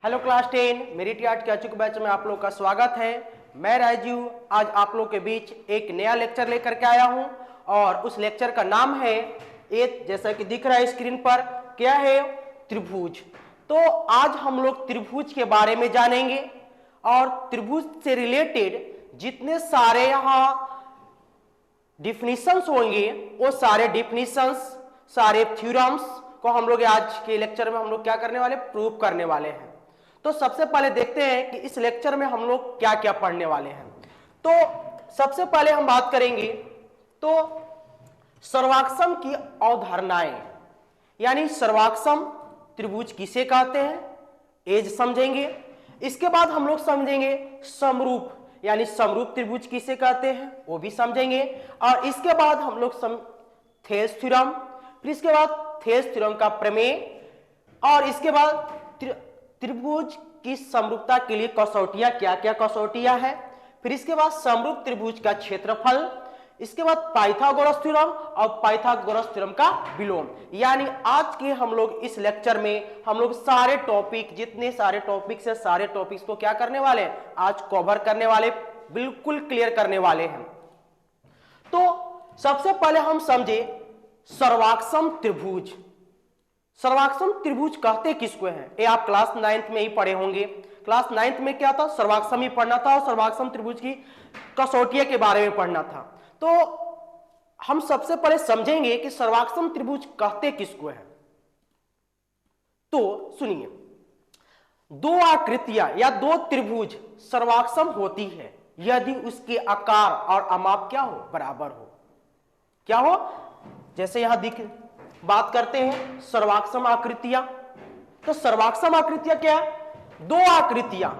Hello class 10 मेरी TRT के अचूक बैच में आप लोग का स्वागत है। मैं राजीव आज आप लोग के बीच एक नया लेक्चर लेकर के आया हूं और उस लेक्चर का नाम है जैसा कि दिख रहा है स्क्रीन पर, क्या है? त्रिभुज। तो आज हम लोग त्रिभुज के बारे में जानेंगे और त्रिभुज से रिलेटेड जितने सारे यहाँ डिफिनीशंस होंगे वो सारे डिफिनीशंस, सारे थ्योरम्स को हम लोग आज के लेक्चर में हम लोग क्या करने वाले, प्रूव करने वाले हैं। तो सबसे पहले देखते हैं कि इस लेक्चर में हम लोग क्या क्या पढ़ने वाले हैं। तो सबसे पहले हम बात करेंगे तो सर्वाक्षम की अवधारणाएं, यानी सर्वाक्षम त्रिभुज किसे कहते हैं, एज समझेंगे। इसके बाद हम लोग समझेंगे समरूप, यानी समरूप त्रिभुज किसे कहते हैं वो भी समझेंगे। और इसके बाद हम लोग थेल्स थ्योरम, फिर इसके बाद थेल्स थ्योरम का प्रमेय, और इसके बाद त्रिभुज की समरूपता के लिए कसौटियां, क्या क्या कसौटियां हैं, फिर इसके बाद समरूप त्रिभुज का क्षेत्रफल, इसके बाद पाइथागोरस थ्योरम और पाइथागोरस थ्योरम का विलोम। यानी आज के हम लोग इस लेक्चर में हम लोग सारे टॉपिक, जितने सारे टॉपिक्स है, सारे टॉपिक्स को क्या करने वाले हैं, आज कवर करने वाले, बिल्कुल क्लियर करने वाले हैं। तो सबसे पहले हम समझे सर्वाक्षम त्रिभुज। सर्वाक्षम त्रिभुज कहते किसको हैं, ये आप क्लास 9th में ही पढ़े होंगे। क्लास 9th में क्या था, सर्वाक्षम ही पढ़ना था और सर्वाक्षम त्रिभुज की कसौटियों के बारे में पढ़ना था। तो हम सबसे पहले समझेंगे कि सर्वाक्षम त्रिभुज कहते किसको है। तो सुनिए, दो आकृतियां या दो त्रिभुज सर्वाक्षम होती है यदि उसके आकार और अमाप क्या हो, बराबर हो। क्या हो, जैसे यहां बात करते हैं सर्वाक्षम आकृतियां। तो सर्वाक्षम आकृतियां क्या है, दो आकृतियां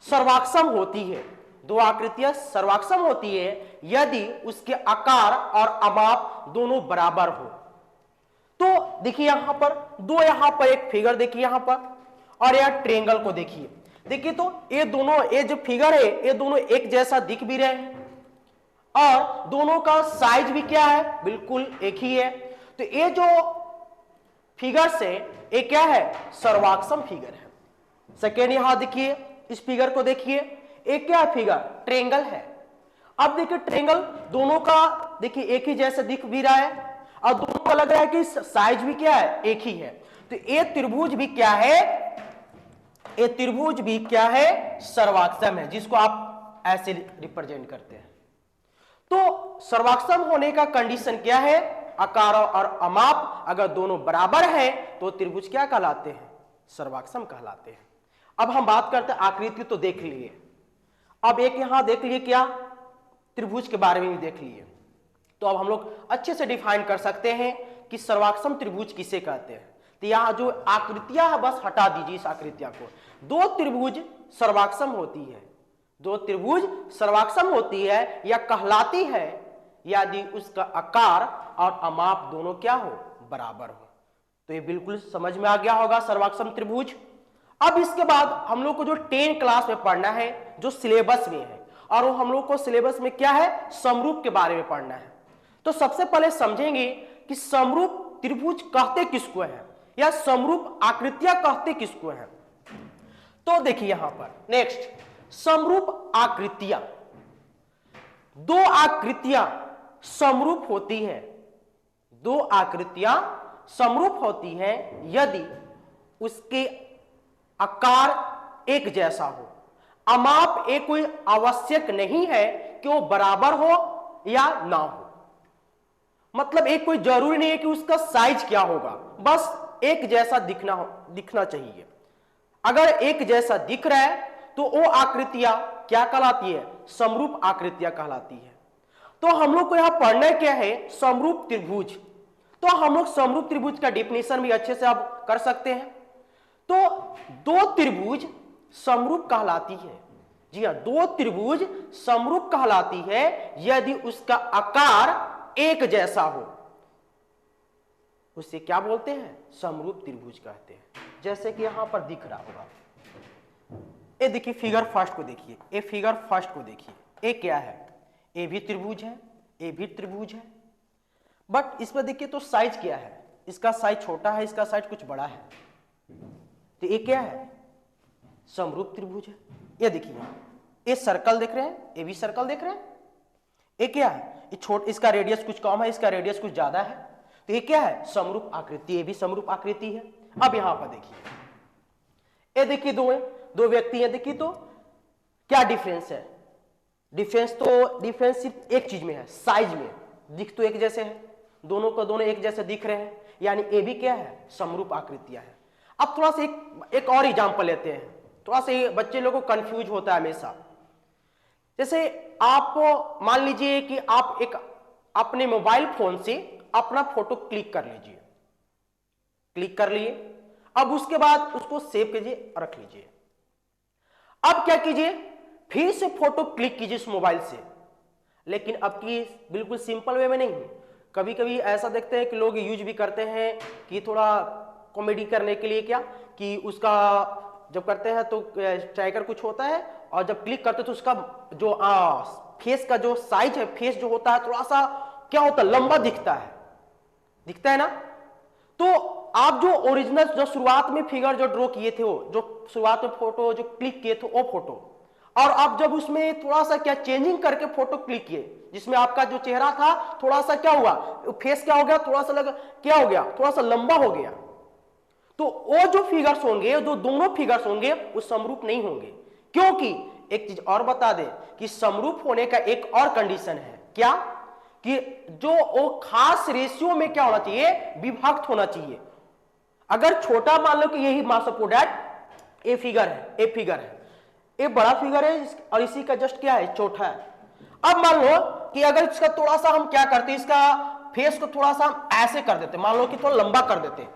सर्वाक्षम होती है, दो आकृतियां सर्वाक्षम होती है यदि उसके आकार और अमाप दोनों बराबर हो। तो देखिए यहां पर दो, यहां पर एक फिगर देखिए यहां पर, और यह ट्रायंगल को देखिए। देखिए तो ये दोनों, ये जो फिगर है ये दोनों एक जैसा दिख भी रहे हैं और दोनों का साइज भी क्या है, बिल्कुल एक ही है। तो ये जो फिगर से ये क्या है, सर्वाक्षम फिगर है। सेकेंड यहां देखिए, इस फिगर को देखिए, एक क्या फिगर, ट्रायंगल है। अब देखिए ट्रायंगल दोनों का देखिए एक ही जैसा दिख भी रहा है और दोनों को लग रहा है कि साइज भी क्या है, एक ही है। तो ये त्रिभुज भी क्या है, ये त्रिभुज भी क्या है, सर्वाक्षम है, जिसको आप ऐसे रिप्रेजेंट करते हैं। तो सर्वाक्षम होने का कंडीशन क्या है, आकार और अमाप अगर दोनों बराबर है तो त्रिभुज क्या कहलाते हैं, सर्वाक्षम कहलाते हैं। अब हम बात करते हैं आकृति, तो देख लिए। अब एक यहां देख लिए क्या, त्रिभुज के बारे में भी देख लिए। तो अब हम लोग अच्छे से डिफाइन कर सकते हैं कि सर्वाक्षम त्रिभुज किसे कहते हैं। तो यहां जो आकृतियां है बस हटा दीजिए इस आकृतियां को। दो त्रिभुज सर्वाक्षम होती है, दो त्रिभुज सर्वाक्षम होती है या कहलाती है यदि उसका आकार और अमाप दोनों क्या हो, बराबर हो। तो ये बिल्कुल समझ में आ गया होगा सर्वाक्षम त्रिभुज। अब इसके बाद हम लोग को जो 10 क्लास में पढ़ना है, जो सिलेबस में है, और वो हम लोग को सिलेबस में क्या है, समरूप के बारे में पढ़ना है। तो सबसे पहले समझेंगे कि समरूप त्रिभुज कहते किसको है या समरूप आकृतियां कहते किसको है। तो देखिए यहां पर नेक्स्ट, समरूप आकृतियां, दो आकृतियां समरूप होती है, दो आकृतियां समरूप होती है यदि उसके आकार एक जैसा हो, अमाप एक कोई आवश्यक नहीं है कि वो बराबर हो या ना हो। मतलब एक कोई जरूरी नहीं है कि उसका साइज क्या होगा, बस एक जैसा दिखना चाहिए। अगर एक जैसा दिख रहा है तो वो आकृतियां क्या कहलाती है, समरूप आकृतियां कहलाती है। तो हम लोग को यहां पढ़ना क्या है, समरूप त्रिभुज। तो हम लोग समरूप त्रिभुज का डेफिनेशन भी अच्छे से आप कर सकते हैं। तो दो त्रिभुज समरूप कहलाती है, जी हां, दो त्रिभुज समरूप कहलाती है यदि उसका आकार एक जैसा हो, उसे क्या बोलते हैं, समरूप त्रिभुज कहते हैं। जैसे कि यहां पर दिख रहा होगा, ये देखिए फिगर फर्स्ट को देखिए, ये फिगर फर्स्ट को देखिए, ये क्या है, ये भी त्रिभुज है, ये भी त्रिभुज है, बट इसमें देखिए तो साइज क्या है, इसका साइज छोटा है, इसका साइज कुछ बड़ा है। तो ये क्या है, समरूप त्रिभुज है। ये देखिए ये सर्कल देख रहे हैं, ये भी सर्कल देख रहे हैं, ये क्या है, ये छोट, इसका रेडियस कुछ कम है, इसका रेडियस कुछ ज्यादा है, तो ये क्या है, समरूप आकृति, ये भी समरूप आकृति है। अब यहां पर देखिए, ये देखिए दो व्यक्ति हैं, देखिए तो क्या डिफरेंस है, डिफरेंस सिर्फ एक चीज में है, साइज में, दिख तो एक जैसे है, दोनों को दोनों एक जैसे दिख रहे हैं, यानी ये भी क्या है, समरूप आकृतियां है। अब थोड़ा सा एक और एग्जांपल लेते हैं, थोड़ा सा ये बच्चे लोगों को कंफ्यूज होता है हमेशा। जैसे आप मान लीजिए कि आप एक अपने मोबाइल फोन से अपना फोटो क्लिक कर लीजिए, क्लिक कर लिए, अब उसके बाद उसको सेव कीजिए और रख लीजिए। अब क्या कीजिए, फिर से फोटो क्लिक कीजिए उस मोबाइल से, लेकिन अब की बिल्कुल सिंपल वे में नहीं। कभी कभी ऐसा देखते हैं कि लोग यूज भी करते हैं कि थोड़ा कॉमेडी करने के लिए, क्या कि उसका जब करते हैं तो ट्राइगर कुछ होता है और जब क्लिक करते तो उसका जो फेस का जो साइज है, फेस जो होता है थोड़ा सा क्या होता है, लंबा दिखता है ना। तो आप जो ओरिजिनल जो शुरुआत में फिगर जो ड्रॉ किए थे, वो जो शुरुआत में फोटो जो क्लिक किए थे वो फोटो, और आप जब उसमें थोड़ा सा क्या चेंजिंग करके फोटो क्लिक किए, जिसमें आपका जो चेहरा था थोड़ा सा क्या हुआ, फेस क्या हो गया, थोड़ा सा क्या हो गया, थोड़ा सा लंबा हो गया, तो वो जो फिगर्स होंगे, जो दोनों फिगर्स होंगे वो समरूप नहीं होंगे। क्योंकि एक चीज और बता दें कि समरूप होने का एक और कंडीशन है, क्या कि जो वो खास रेशियो में क्या होना चाहिए, विभक्त होना चाहिए। अगर छोटा मान लो कि यही मान सपोज दैट ए फिगर है, ये बड़ा फिगर है और इसी का जस्ट क्या है, छोटा है। अब मान लो कि अगर इसका थोड़ा सा हम क्या करते, इसका फेस को थोड़ा सा हम ऐसे कर देते, मान लो कि थोड़ा लंबा कर देते,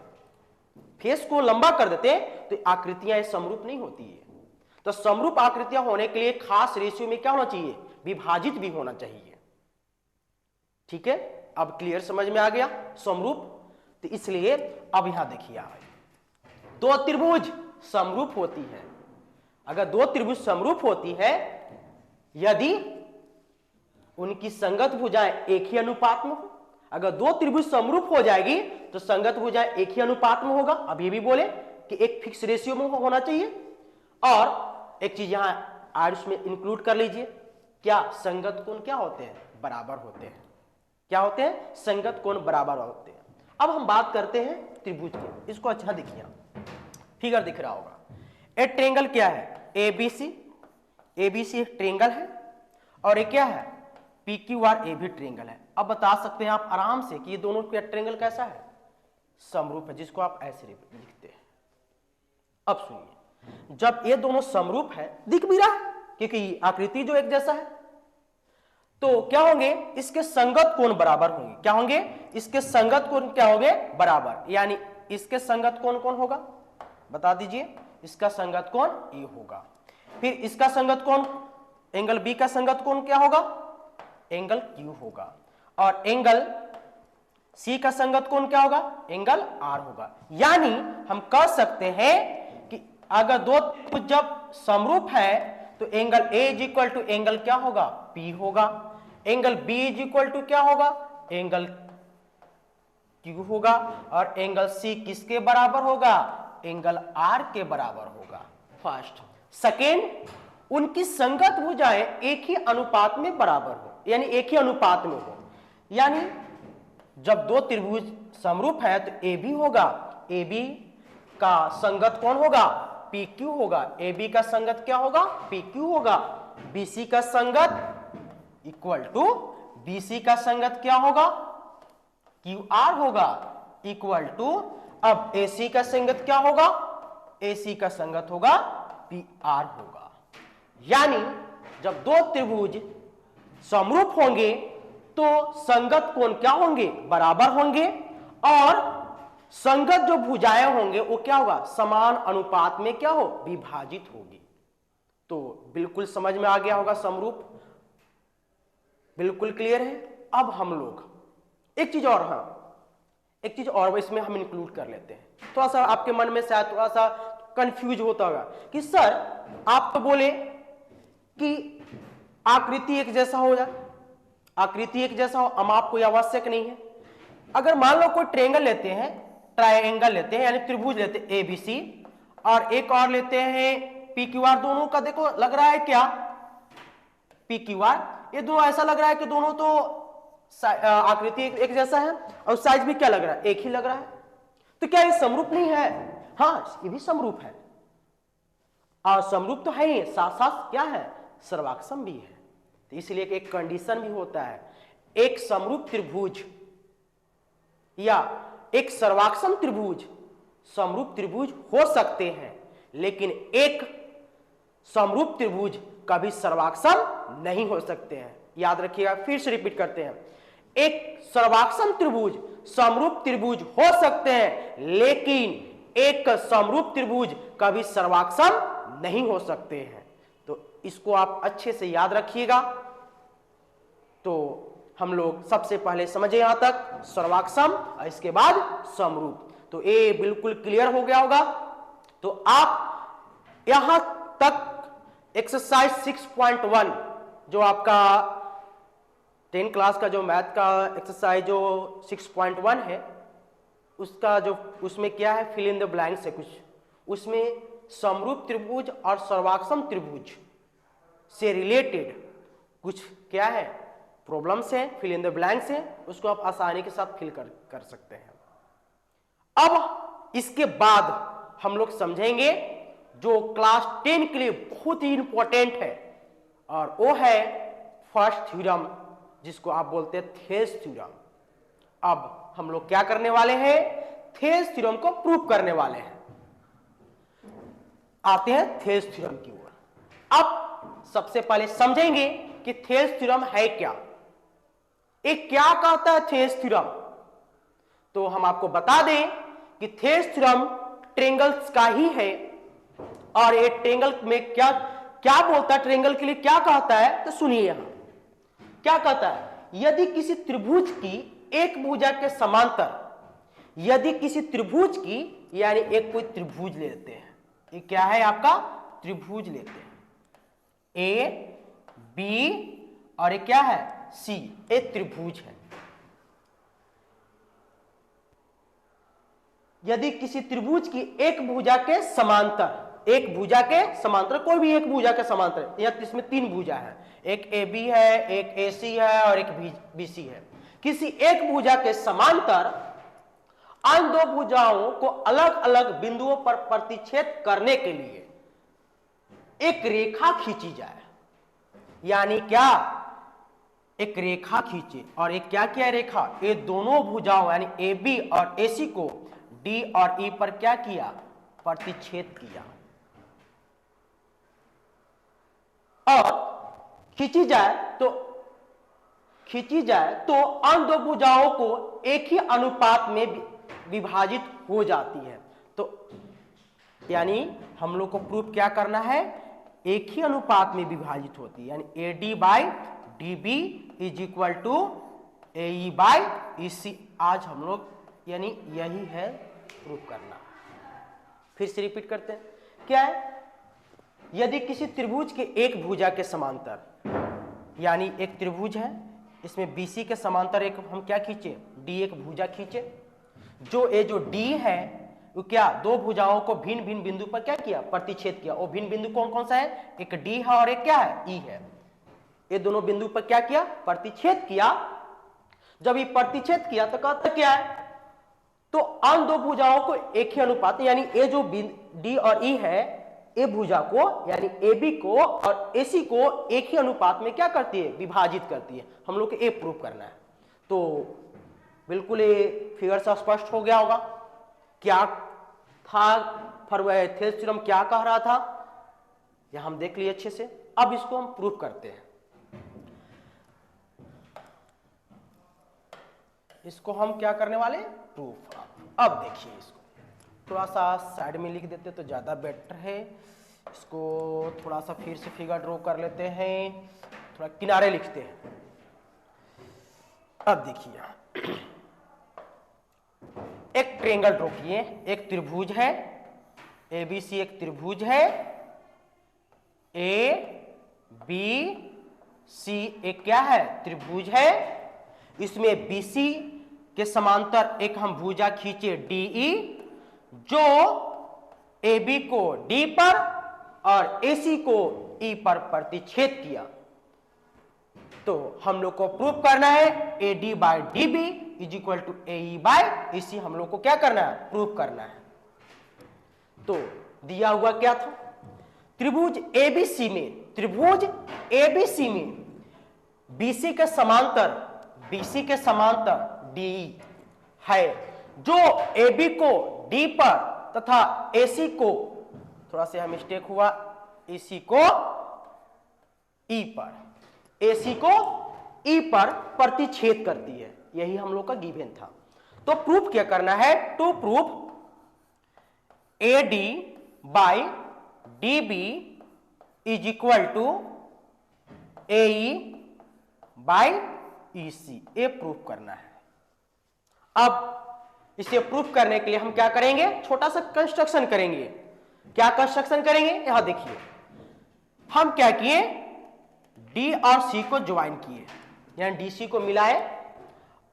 फेस को लंबा कर देते, तो आकृतियां समरूप नहीं होती है। तो समरूप आकृतियां होने के लिए खास रेशियो में क्या होना चाहिए, विभाजित भी होना चाहिए। ठीक है, अब क्लियर समझ में आ गया समरूप। तो इसलिए अब यहां देखिए, दो त्रिभुज समरूप होती है। अगर दो त्रिभुज समरूप होती है यदि उनकी संगत भुजाएं एक ही अनुपात में हो। अगर दो त्रिभुज समरूप हो जाएगी तो संगत भुजाएं एक ही अनुपात में होगा। अब ये भी बोले कि एक फिक्स रेशियो में होना चाहिए। और एक चीज यहां आयुष में इंक्लूड कर लीजिए, क्या संगत कोण क्या होते हैं, बराबर होते हैं। क्या होते हैं, संगत कोण बराबर होते हैं। अब हम बात करते हैं त्रिभुज की। इसको अच्छा देखिए, फिगर दिख रहा होगा, एक ट्रेंगल क्या है, एबीसी एक ट्रेंगल है, और एक क्या है, पीक्यूआर, ए भी ट्रेंगल है। अब बता सकते हैं आप आराम से कि ये दोनों का ट्रेंगल कैसा है, समरूप है, जिसको आप ऐसे लिखते हैं। अब सुनिए, जब ये दोनों समरूप है, दिख भी रहा है क्योंकि आकृति जो एक जैसा है, तो क्या होंगे, इसके संगत कोण बराबर होंगे। क्या होंगे, इसके संगत कोण क्या होंगे, बराबर। यानी इसके संगत कोण कौन होगा, बता दीजिए। इसका संगत कोण ए होगा। फिर इसका संगत कोण एंगल बी का संगत कोण क्या होगा, एंगल क्यू होगा। और एंगल सी का संगत कोण क्या होगा, एंगल आर होगा। यानी हम कह सकते हैं कि अगर दो त्रिभुज जब समरूप है तो angle A is equal to angle क्या होगा, पी होगा। Angle B is equal to क्या होगा, एंगल क्यू होगा। और एंगल सी किसके बराबर होगा, एंगल आर के बराबर होगा। फर्स्ट। सेकेंड, उनकी संगत भुजाएं एक ही अनुपात में बराबर हो, यानी एक ही अनुपात में हो। यानी जब दो त्रिभुज समरूप है तो ए बी होगा, ए बी का संगत कौन होगा, पी क्यू होगा। ए बी का संगत क्या होगा, पी क्यू होगा। बी सी का संगत इक्वल टू बी सी का संगत क्या होगा, क्यू आर होगा, इक्वल टू अब ए सी का संगत क्या होगा, ए सी का संगत होगा पी आर होगा। यानी जब दो त्रिभुज समरूप होंगे तो संगत कोण क्या होंगे, बराबर होंगे। और संगत जो भुजाएं होंगे वो क्या होगा, समान अनुपात में क्या हो, विभाजित होगी। तो बिल्कुल समझ में आ गया होगा समरूप, बिल्कुल क्लियर है। अब हम लोग एक चीज और, एक चीज और इसमें हम इंक्लूड कर लेते हैं। थोड़ा सा आपके मन में शायद थोड़ा सा कंफ्यूज होता होगा कि सर आप तो बोले कि आकृति एक जैसा हो जाए, आकृति एक जैसा हो, अमाप कोई आवश्यक नहीं है। अगर मान लो कोई ट्रायंगल लेते हैं, ट्रायंगल लेते हैं, यानी त्रिभुज लेते हैं एबीसी, और एक और लेते हैं पी क्यू आर दोनों का देखो लग रहा है क्या, पी क्यू आर, ये दोनों ऐसा लग रहा है कि दोनों तो आकृति एक जैसा है और साइज भी क्या लग रहा है, एक ही लग रहा है। तो क्या ये समरूप नहीं है? हाँ, ये भी समरूप है, और समरूप तो है ही, साथ साथ क्या है, सर्वाक्षम भी है। तो इसलिए एक कंडीशन भी होता है, एक समरूप त्रिभुज या एक सर्वाक्षम त्रिभुज समरूप त्रिभुज हो सकते हैं, लेकिन एक समरूप त्रिभुज कभी सर्वाक्षम नहीं हो सकते हैं। याद रखिएगा, फिर से रिपीट करते हैं, एक सर्वाक्षम त्रिभुज समरूप त्रिभुज हो सकते हैं, लेकिन एक समरूप त्रिभुज कभी सर्वाक्षम नहीं हो सकते हैं। तो इसको आप अच्छे से याद रखिएगा। तो हम लोग सबसे पहले समझे यहां तक सर्वाक्षम और इसके बाद समरूप, तो ये बिल्कुल क्लियर हो गया होगा। तो आप यहां तक एक्सरसाइज 6.1 जो आपका 10 क्लास का जो मैथ का एक्सरसाइज जो 6.1 है, उसका जो उसमें क्या है, फिल इन द ब्लैंक्स है कुछ, उसमें समरूप त्रिभुज और सर्वाक्षम त्रिभुज से रिलेटेड कुछ क्या है, प्रॉब्लम्स है, फिल इन द ब्लैंक्स है, उसको आप आसानी के साथ फिल कर सकते हैं। अब इसके बाद हम लोग समझेंगे जो क्लास 10 के लिए बहुत ही इंपॉर्टेंट है, और वो है फर्स्ट थ्योरम, जिसको आप बोलते हैं थेल्स थ्योरम। अब हम लोग क्या करने वाले हैं, थेल्स थ्योरम को प्रूव करने वाले हैं। आते हैं थेल्स थ्योरम की ओर। अब सबसे पहले समझेंगे कि थेल्स थ्योरम है क्या, एक क्या कहता है थेल्स थ्योरम। तो हम आपको बता दें कि थेल्स थ्योरम ट्रायंगल्स का ही है, और ये ट्रायंगल में क्या क्या बोलता है, ट्रायंगल के लिए क्या कहता है, तो सुनिए यहां क्या कहता है, यदि किसी त्रिभुज की एक भुजा के समांतर, यदि किसी त्रिभुज की, यानी एक कोई त्रिभुज लेते हैं, ये क्या है आपका त्रिभुज लेते हैं, ए बी और ये क्या है सी, एक त्रिभुज है। यदि किसी त्रिभुज की एक भुजा के समांतर, एक भुजा के समांतर, कोई भी एक भुजा के समांतर, या इसमें तीन भुजा है, एक ए बी है, एक ए सी है और एक बी सी है, किसी एक भुजा के समांतर अन्य दो भुजाओं को अलग अलग बिंदुओं पर प्रतिच्छेद करने के लिए एक रेखा खींची जाए, यानी क्या, एक रेखा खींचे, और एक क्या किया रेखा, ये दोनों भुजाओं यानी ए बी और ए सी को डी और ई पर क्या किया, प्रतिच्छेद किया, और खींची जाए तो अन्य दो भुजाओं को एक ही अनुपात में विभाजित हो जाती है। तो यानी हम लोग को प्रूफ क्या करना है, एक ही अनुपात में विभाजित होती है, यानी A D by D B is equal to A E by E C. आज हम लोग यानी यही है प्रूफ करना। फिर से रिपीट करते हैं, क्या है, यदि किसी त्रिभुज के एक भुजा के समांतर, यानी एक त्रिभुज है, इसमें बीसी के समांतर एक हम क्या खींचे, डी एक भुजा खींचे, जो ये जो डी है वो क्या, दो भुजाओं को भिन्न भिन्न बिंदु पर क्या किया, प्रतिच्छेद किया। और भिन्न बिंदु कौन कौन सा है, एक डी है और एक क्या है, ई है। ये दोनों बिंदु पर क्या किया, प्रतिच्छेद किया। जब ये प्रतिच्छेद किया तो कहता क्या है, तो अन्य दो भुजाओं को एक ही अनुपात, यानी ये जो डी और ई है, ए भुजा को यानी ए बी को और ए सी को एक ही अनुपात में क्या करती है, विभाजित करती है। हम लोग को ये प्रूफ करना है। तो बिल्कुल ये फिगर से स्पष्ट हो गया होगा क्या था, थेल्स थ्योरम क्या कह रहा था, यह हम देख लिए अच्छे से। अब इसको हम प्रूफ करते हैं। इसको हम क्या करने वाले, प्रूफ। अब देखिए, इसको थोड़ा सा साइड में लिख देते तो ज्यादा बेटर है। इसको थोड़ा सा फिर से फिगर ड्रॉ कर लेते हैं, थोड़ा किनारे लिखते हैं। अब देखिए, एक ट्रायंगल ड्रॉ किए, एक त्रिभुज है, ए बी सी एक त्रिभुज है, ए बी सी एक क्या है, त्रिभुज है। इसमें बी सी के समांतर एक हम भुजा खींचे डी ई, जो ए बी को डी पर और AC को E पर प्रतिच्छेद किया, तो हम लोग को प्रूव करना है AD by DB is equal to AE by AC। हम लोग को क्या करना है? प्रूव करना है। तो दिया हुआ क्या था? त्रिभुज ABC में BC के समांतर DE है, जो AB को D पर तथा AC को, थोड़ा सा मिस्टेक हुआ, AC को E पर, AC को E पर प्रतिच्छेद करती है। यही हम लोग का गिवन था। तो प्रूफ क्या करना है? To proof AD by DB is equal to AE by EC, ये प्रूफ करना है। अब इसे प्रूफ करने के लिए हम क्या करेंगे? छोटा सा कंस्ट्रक्शन करेंगे। क्या कंस्ट्रक्शन करेंगे? यहां देखिए, हम क्या किए? D और C को ज्वाइन किए, यानी DC को मिलाए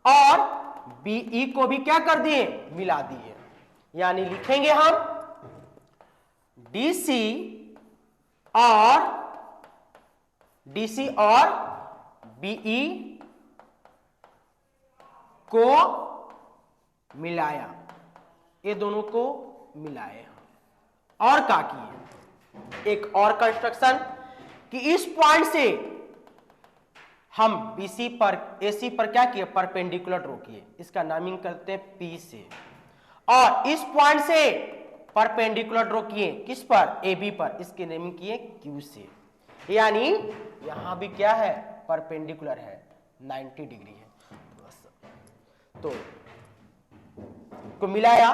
और BE को भी क्या कर दिए? मिला दिए। यानी लिखेंगे हम DC और BE को मिलाया, ये दोनों को मिलाए। और क्या किए? एक और कंस्ट्रक्शन कि इस पॉइंट से हम BC पर AC पर क्या किए? परपेंडिकुलर ड्रॉ किए। इसका नामिंग करते हैं P से, और इस पॉइंट से परपेंडिकुलर ड्रॉ किए किस पर? AB पर। इसके नेमिंग किए Q से। यानी यहां भी क्या है? परपेंडिकुलर है, 90 डिग्री है। तो को मिलाया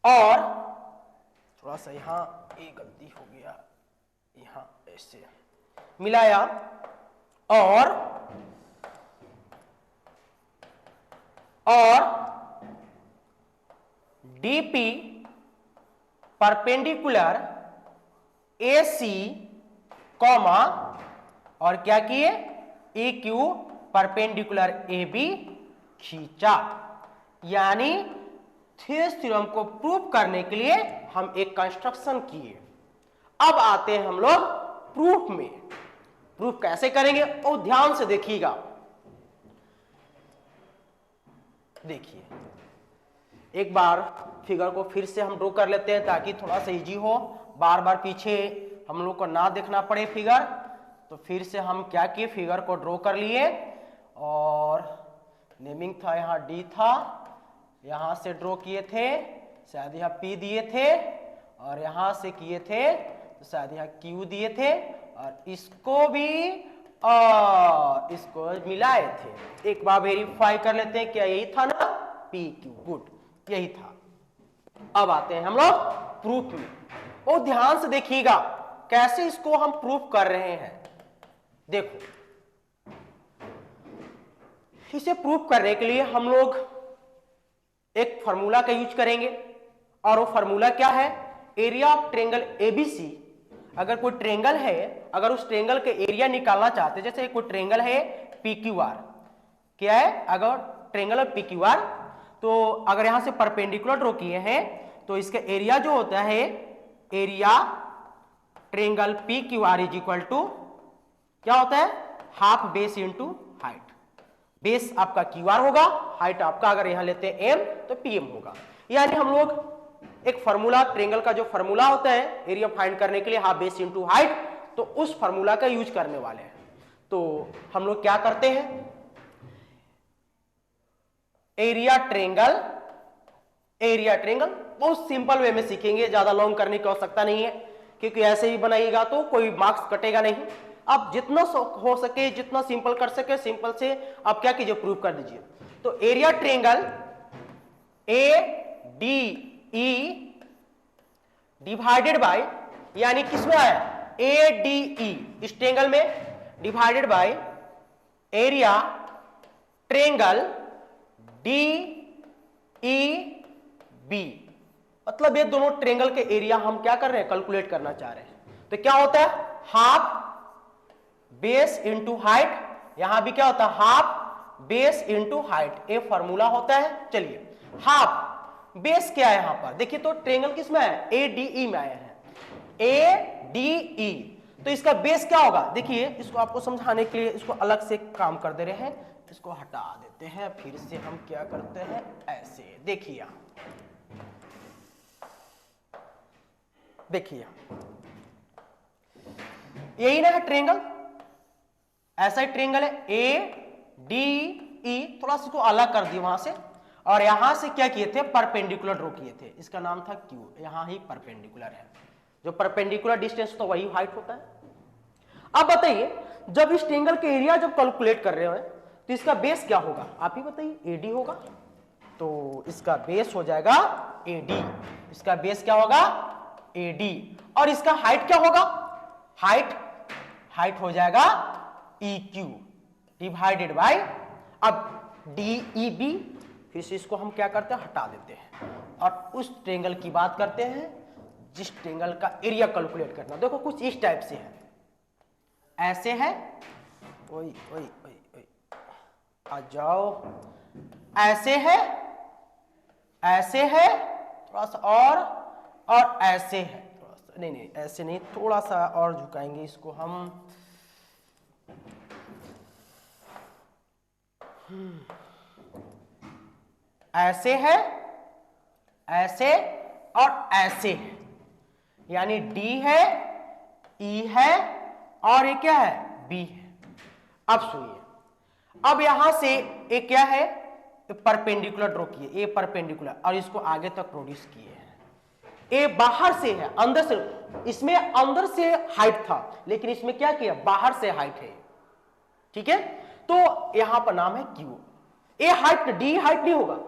और थोड़ा सा यहां एक गलती हो गया, यहां ऐसे मिलाया और DP परपेंडिकुलर AC कॉमा और क्या किए? EQ परपेंडिकुलर AB खींचा। यानी थेस थ्योरम को प्रूव करने के लिए हम एक कंस्ट्रक्शन किए। अब आते हैं हम लोग प्रूफ में। प्रूफ कैसे करेंगे और ध्यान से देखिएगा। देखिए, एक बार फिगर को फिर से हम ड्रॉ कर लेते हैं ताकि थोड़ा सा इजी हो, बार बार पीछे हम लोग को ना देखना पड़े फिगर। तो फिर से हम क्या किए? फिगर को ड्रॉ कर लिए और नेमिंग था यहाँ D था, यहां से ड्रॉ किए थे, शायद यहाँ P दिए थे, और यहां से किए थे तो शायद यहाँ Q दिए थे, और इसको भी और इसको मिलाए थे। एक बार वेरीफाई कर लेते हैं, क्या यही था ना? PQ, गुड, यही था। अब आते हैं हम लोग प्रूफ में, और ध्यान से देखिएगा कैसे इसको हम प्रूफ कर रहे हैं। देखो, इसे प्रूफ करने के लिए हम लोग एक फार्मूला का यूज करेंगे, और वो फार्मूला क्या है? Area of triangle ABC। अगर कोई ट्रायंगल है, अगर उस ट्रायंगल के एरिया निकालना चाहते, जैसे कोई ट्रायंगल है PQR, क्या है? अगर ट्रायंगल है PQR, तो अगर यहां से परपेंडिकुलर ड्रॉ किए हैं तो इसका एरिया जो होता है, area triangle PQR is equal to क्या होता है? Half base into height. Base आपका QR होगा, हाइट आपका अगर यहां लेते हैं M तो PM होगा। यानी हम लोग एक फार्मूला, ट्रायंगल का जो फार्मूला होता है एरिया फाइंड करने के लिए, हाफ बेस इंटू हाइट, तो उस फार्मूला का यूज करने वाले हैं। तो हम लोग क्या करते हैं? एरिया ट्रायंगल बहुत सिंपल वे में सीखेंगे, ज्यादा लॉन्ग करने की आवश्यकता नहीं है, क्योंकि ऐसे ही बनाइएगा तो कोई मार्क्स कटेगा नहीं। आप जितना हो सके, जितना सिंपल कर सके, सिंपल से आप क्या कीजिए? प्रूव कर दीजिए। तो area triangle ADE divided bye, यानी किसमें आया? ADE, इस ट्रायंगल में, divided by area triangle DEB। मतलब ये दोनों ट्रायंगल के एरिया हम क्या कर रहे हैं? कैलकुलेट करना चाह रहे हैं। तो क्या होता है? Half base into height. यहां भी क्या होता है? हाफ बेस इंटू हाइट, ये फॉर्मूला होता है। चलिए, हाफ बेस क्या है यहां पर देखिए, तो ट्रेंगल किस में है, ADE में आया है, ADE। तो इसका बेस क्या होगा, देखिए इसको आपको समझाने के लिए इसको अलग से काम कर दे रहे हैं, इसको हटा देते हैं, फिर से हम क्या करते हैं ऐसे, देखिए देखिए यही ना है ट्रेंगल, ऐसा ही ट्रेंगल है ADE, थोड़ा सा इसको अलग कर दिया वहां से, और यहां से क्या किए थे, परपेंडिकुलर ड्रॉ किए थे, इसका नाम था Q, यहां ही परपेंडिकुलर है, जो परपेंडिकुलर डिस्टेंस तो वही हाइट होता है। अब बताइए जब इस ट्रेंगल के एरिया जब कैलकुलेट कर रहे हो तो इसका बेस क्या होगा, आप ही बताइए, AD होगा, तो इसका बेस हो जाएगा AD, इसका बेस क्या होगा AD, और इसका हाइट क्या होगा, हाइट हो जाएगा EQ डिवाइडेड बाय, अब DEB, फिर से इसको हम क्या करते हैं हटा देते हैं, और उस ट्रेंगल की बात करते हैं जिस ट्रेंगल का एरिया कैलकुलेट करना। देखो कुछ इस टाइप से है, ऐसे है, ओई ओई ओई ओई आ जाओ, ऐसे है थोड़ा सा और ऐसे है थोड़ा सा, नहीं ऐसे नहीं, थोड़ा सा और झुकाएंगे इसको हम, ऐसे है, ऐसे और ऐसे है, यानी D है, E है, और ये क्या है B है। अब सुनिए, अब यहां से एक क्या है, परपेंडिकुलर ड्रॉ किए, ए परपेंडिकुलर, और इसको आगे तक प्रोड्यूस किए हैं, ए बाहर से है, अंदर से, इसमें अंदर से हाइट था, लेकिन इसमें क्या किया, बाहर से हाइट है, ठीक है, तो यहां पर नाम है Q। ए हाइट, D हाइट नहीं होगा,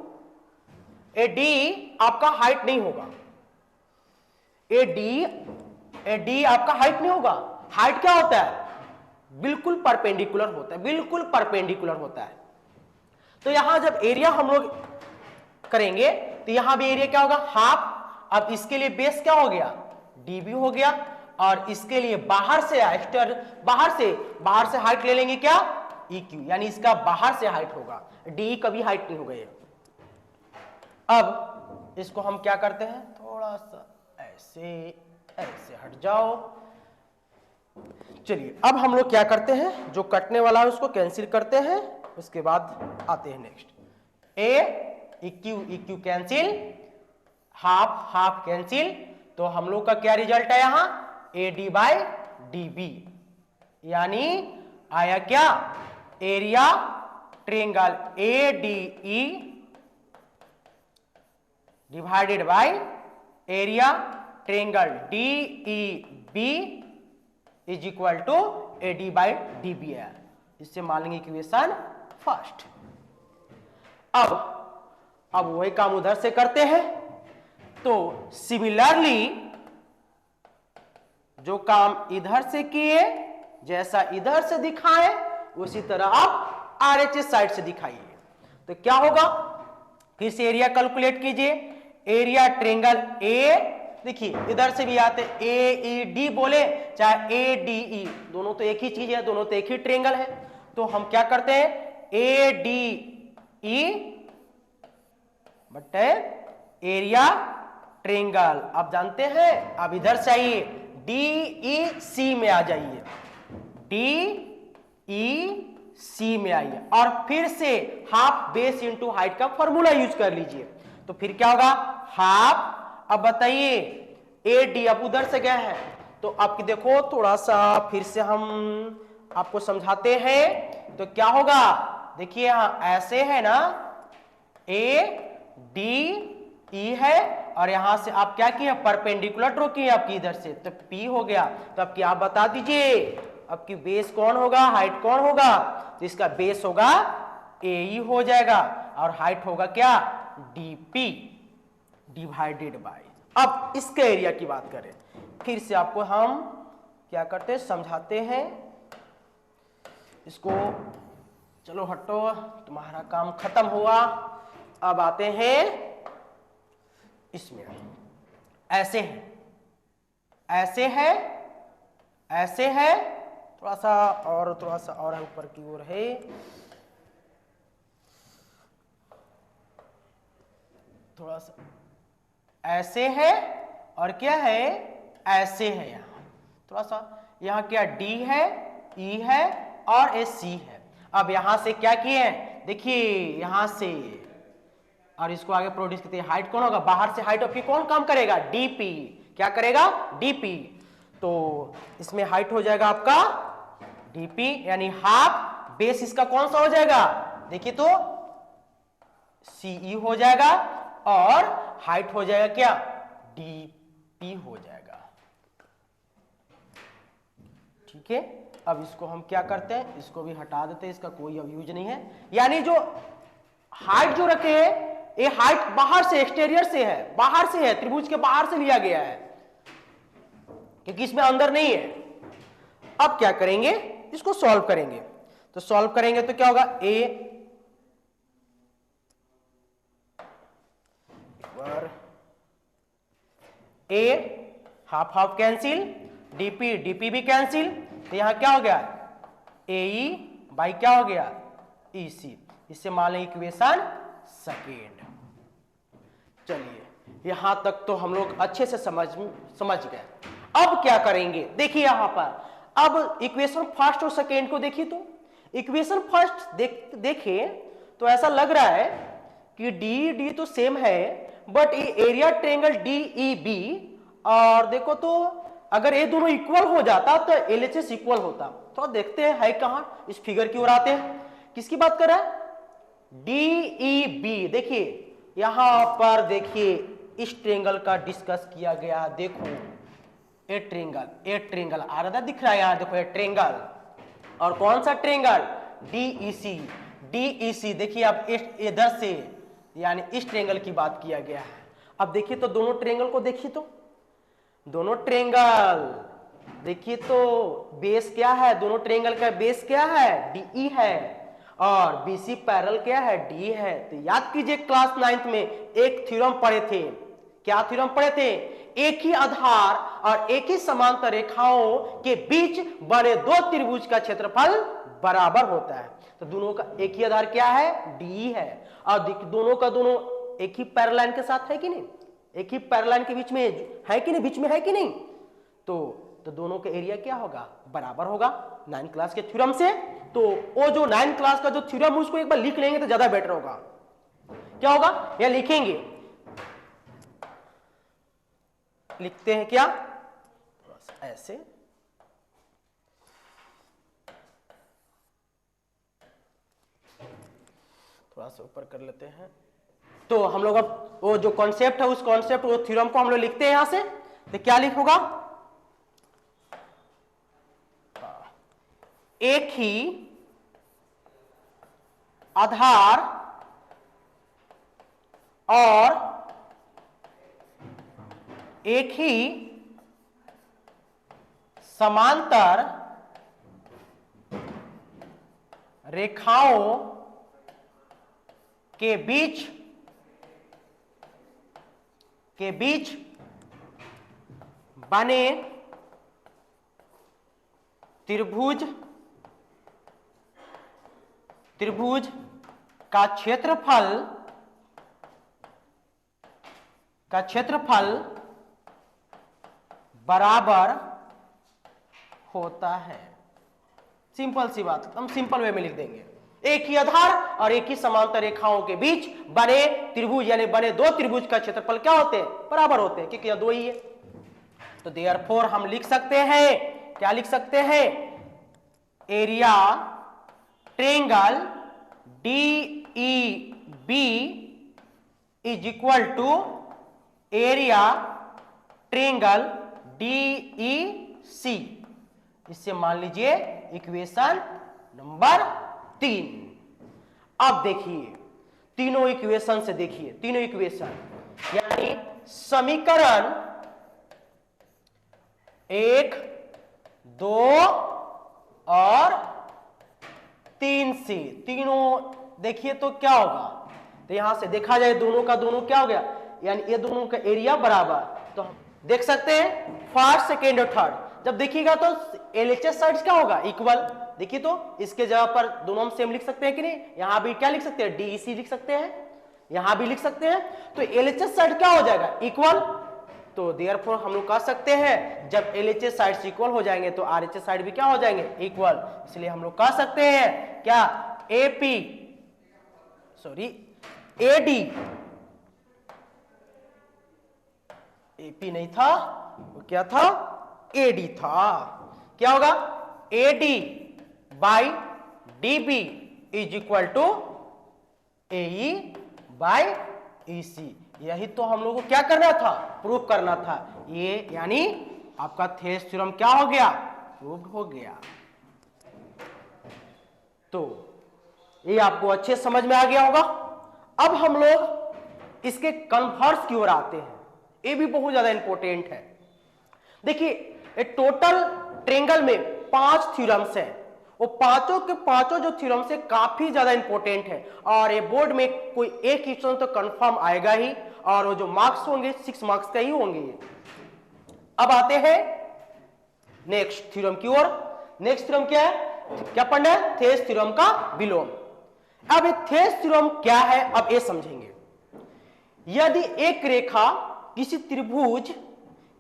ए डी आपका हाइट नहीं होगा, ए डी आपका हाइट नहीं होगा, हाइट क्या होता है, बिल्कुल परपेंडिकुलर होता है, बिल्कुल परपेंडिकुलर होता है। तो यहां जब एरिया हम लोग करेंगे तो यहां भी एरिया क्या होगा, हाफ, अब इसके लिए बेस क्या हो गया, DB हो गया, और इसके लिए बाहर से बाहर से हाइट ले लेंगे क्या, EQ, यानी इसका बाहर से हाइट होगा, DE कभी हाइट नहीं होगा ये। अब इसको हम क्या करते हैं, थोड़ा सा ऐसे हट जाओ, चलिए अब हम लोग क्या करते हैं, जो कटने वाला है उसको कैंसिल करते हैं, उसके बाद आते हैं next, EQ cancel, half cancel, तो हम लोग का क्या रिजल्ट है यहां, AD/DB, यानी आया क्या, area triangle ADE divided by area triangle DEB is equal to AD/DB है। इससे मान लेंगे इक्वेशन फर्स्ट। अब वही काम उधर से करते हैं, तो सिमिलरली जो काम इधर से किए, जैसा इधर से दिखाए उसी तरह आप RHS साइड से दिखाइए, तो क्या होगा, फिर से एरिया कैलकुलेट कीजिए, एरिया ट्रेंगल A, देखिए इधर से भी आते AED बोले चाहे ADE, दोनों तो एक ही चीज है, दोनों तो एक ही ट्रेंगल है, तो हम क्या करते हैं ADE बट एरिया ट्रेंगल, आप जानते हैं, अब इधर से आइए DEC में आ जाइए, DEC में आइए, और फिर से हाफ बेस इंटू हाइट का फॉर्मूला यूज कर लीजिए, तो फिर क्या होगा, हाफ, अब बताइए AD अब उधर से गया है, तो आपकी देखो थोड़ा सा फिर से हम आपको समझाते हैं, तो क्या होगा, देखिए यहां ऐसे है ना, ADE है, और यहां से आप क्या किए, परपेंडिकुलर ड्रॉ किए आपकी इधर से, तो P हो गया, तो अब क्या बता दीजिए, अब की बेस कौन होगा, हाइट कौन होगा, तो इसका बेस होगा AE हो जाएगा, और हाइट होगा क्या, DP डिवाइडेड बाय। अब इसके एरिया की बात करें, फिर से आपको हम क्या करते हैं, समझाते हैं इसको, चलो हटो, तुम्हारा काम खत्म हुआ। अब आते हैं इसमें, ऐसे है, थोड़ा सा और ऊपर की ओर है, थोड़ा सा ऐसे है और क्या है, ऐसे है। यहां थोड़ा सा, यहां क्या डी है, ई है और ए सी है। अब यहां से क्या किए हैं, देखिए यहां से, और इसको आगे प्रोड्यूस करते हैं। हाइट कौन होगा, बाहर से हाइट आपकी कौन काम करेगा, डीपी। क्या करेगा, डीपी। तो इसमें हाइट हो जाएगा आपका डीपी यानी हाफ, बेस इसका कौन सा हो जाएगा, देखिए तो सीई हो जाएगा, और हाइट हो जाएगा क्या, डीपी हो जाएगा। ठीक है, अब इसको हम क्या करते हैं, इसको भी हटा देते हैं, इसका कोई अब यूज नहीं है। यानी जो हाइट जो रखे हैं, ये हाइट बाहर से, एक्सटीरियर से है, बाहर से है, त्रिभुज के बाहर से लिया गया है, क्योंकि इसमें अंदर नहीं है। अब क्या करेंगे, इसको सॉल्व करेंगे। तो सॉल्व करेंगे तो क्या होगा, A half half cancel, DP DP भी कैंसिल, तो यहां क्या हो गया, ए ई बाई क्या हो गया, ई सी। इससे मान लें इक्वेशन सेकेंड। चलिए यहां तक तो हम लोग अच्छे से समझ गए। अब क्या करेंगे, देखिए यहां पर, अब इक्वेशन फर्स्ट और सेकेंड को देखिए। तो इक्वेशन फर्स्ट देखिए तो ऐसा लग रहा है कि डी डी तो सेम है, बट ये area triangle D E B, और देखो तो अगर ये दोनों इक्वल हो जाता तो एलएचएस इक्वल होता। तो देखते हैं है कहां, इस फिगर की ओर आते हैं। किसकी बात कर रहा है, डीईबी। देखिए यहां पर, देखिए इस ट्रायंगल का डिस्कस किया गया। देखो ए ट्रायंगल आ रहा दिख रहा है यहां, देखो ए ट्रायंगल, और कौन सा ट्रायंगल, डीईसी। डीईसी देखिए, अब इधर से यानी इस ट्रायंगल की बात किया गया है। अब देखिए तो दोनों ट्रायंगल को देखिए, तो दोनों ट्रायंगल देखिए तो बेस क्या है, दोनों ट्रायंगल का बेस क्या है, डीई है, और बीसी पैरेलल क्या है, डी है। तो याद कीजिए क्लास 9th में एक थ्योरम पढ़े थे। क्या थ्योरम पढ़े थे, एक ही आधार और एक ही समांतर रेखाओं के बीच बने दो त्रिभुज का क्षेत्रफल बराबर होता है। तो दोनों का एक ही आधार क्या है, डी है, और दोनों का दोनों एक ही पैरेलल लाइन के साथ है कि नहीं, एक ही पैरेलल लाइन के बीच में है कि नहीं, बीच में है कि नहीं। तो दोनों का एरिया क्या होगा, बराबर होगा 9th क्लास के थ्योरम से। तो वो जो 9th क्लास का जो थ्योरम है उसको एक बार लिख लेंगे तो ज्यादा बेटर होगा। क्या होगा, या लिखेंगे, लिखते हैं क्या, ऐसे थोड़ा सा ऊपर कर लेते हैं। तो हम लोग अब वो जो कॉन्सेप्ट है, उस कॉन्सेप्ट, वो थ्योरम को हम लोग लिखते हैं यहां से। तो क्या लिखोगा, एक ही आधार और एक ही समांतर रेखाओं के बीच बने त्रिभुज का क्षेत्रफल बराबर होता है। सिंपल सी बात, हम सिंपल वे में लिख देंगे, एक ही आधार और एक ही समांतर रेखाओं के बीच बने त्रिभुज यानी बने दो त्रिभुज का क्षेत्रफल क्या होते हैं, बराबर होते हैं, क्योंकि यह दो ही है। तो देयरफॉर हम लिख सकते हैं, क्या लिख सकते हैं, area triangle DEB is equal to area triangle DEC। इससे मान लीजिए इक्वेशन नंबर 3। अब देखिए तीनों इक्वेशन से, देखिए तीनों इक्वेशन यानी समीकरण 1, 2 और 3 से, तीनों देखिए तो क्या होगा। तो यहां से देखा जाए दोनों का दोनों क्या हो गया, यानी ये दोनों का एरिया बराबर। तो हम देख सकते हैं फर्स्ट, सेकेंड और थर्ड जब देखिएगा तो एलएचएस साइड्स क्या होगा, इक्वल। देखिए तो इसके जगह पर दोनों हम सेम लिख सकते हैं कि नहीं, यहां भी क्या लिख सकते हैं, डीईसी लिख सकते हैं। यहां भी लिख सकते हैं। तो एलएचएस साइड क्या हो जाएगा, इक्वल। तो देयरफॉर हम लोग कह सकते हैं जब एलएचएस साइड इक्वल हो जाएंगे तो आरएचएस साइड भी क्या हो जाएंगे, इक्वल। इसलिए हम लोग कह सकते हैं क्या, एपी सॉरी एडी, एपी नहीं था वो क्या था, एडी था। क्या होगा, AD by DB is equal to AE by EC. यही तो हम लोग को क्या करना था, प्रूफ करना था। ये यानी आपका थेस थ्योरम क्या हो गया, प्रूव हो गया। तो ये आपको अच्छे समझ में आ गया होगा। अब हम लोग इसके कन्वर्स की ओर आते हैं। ये भी बहुत ज्यादा इंपॉर्टेंट है। देखिए एक टोटल ट्रेंगल में 5 थ्योरम्स हैं। वो पांचों के पांचों जो थ्योरम्स है काफी ज्यादा इंपॉर्टेंट है और ये बोर्ड में कोई एक क्वेश्चन तो कंफर्म आएगा ही, और वो जो मार्क्स होंगे 6 मार्क्स का ही होंगे ये। अब आते हैं नेक्स्ट थ्योरम की ओर। नेक्स्ट थ्योरम क्या है, क्या पढ़ना है, थेस थ्योरम का विलोम। अब ये थेस थ्योरम क्या है, अब ये समझेंगे। यदि एक रेखा किसी त्रिभुज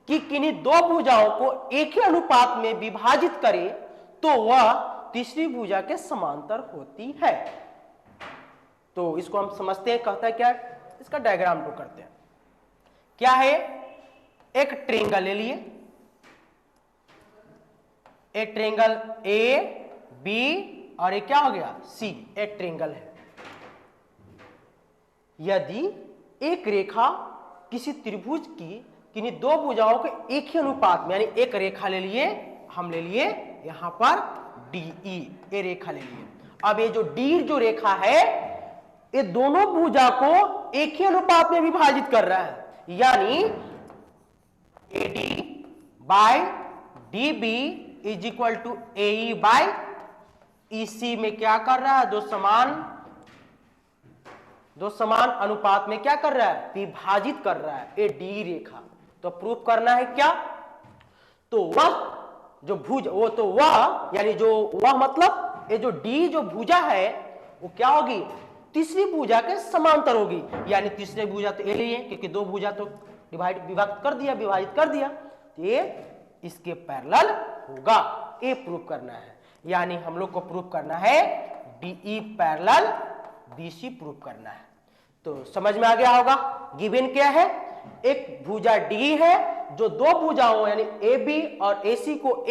कि किन्हीं दो भुजाओं को एक ही अनुपात में विभाजित करे तो वह तीसरी भुजा के समांतर होती है। तो इसको हम समझते हैं, कहता है क्या, इसका डायग्राम ड्रॉ करते हैं। क्या है, एक ट्रेंगल ले लिए, एक ट्रेंगल ए बी और एक क्या हो गया, सी, एक ट्रेंगल है। यदि एक रेखा किसी त्रिभुज की किन्हीं दो भुजाओं के एक ही अनुपात में, यानी एक रेखा ले लिए, हम ले लिए यहां पर डीई, ये रेखा ले लिए। अब ये जो डी जो रेखा है ये दोनों भुजा को एक ही अनुपात में विभाजित कर रहा है, यानी AD by DB is equal to AE by EC में क्या कर रहा है, दो समान अनुपात में क्या कर रहा है, विभाजित कर रहा है, ये डी रेखा। तो प्रूफ करना है क्या, तो वह जो भुज वो तो वह यानी जो वह मतलब ये जो डी जो भुजा है वो क्या होगी, तीसरी भुजा के समांतर होगी। यानी तीसरी भुजा तो ये लिए क्योंकि दो भुजा तो विभाजित कर दिया, तो ये इसके पैरेलल होगा, ये प्रूफ करना है। यानी हम लोग को प्रूफ करना है डीई पैरेलल बीसी प्रूफ करना है। तो समझ में आ गया होगा। गिवन क्या है, एक भुजा डी है जो दो भुजाओं यानी ए बी और ए सी को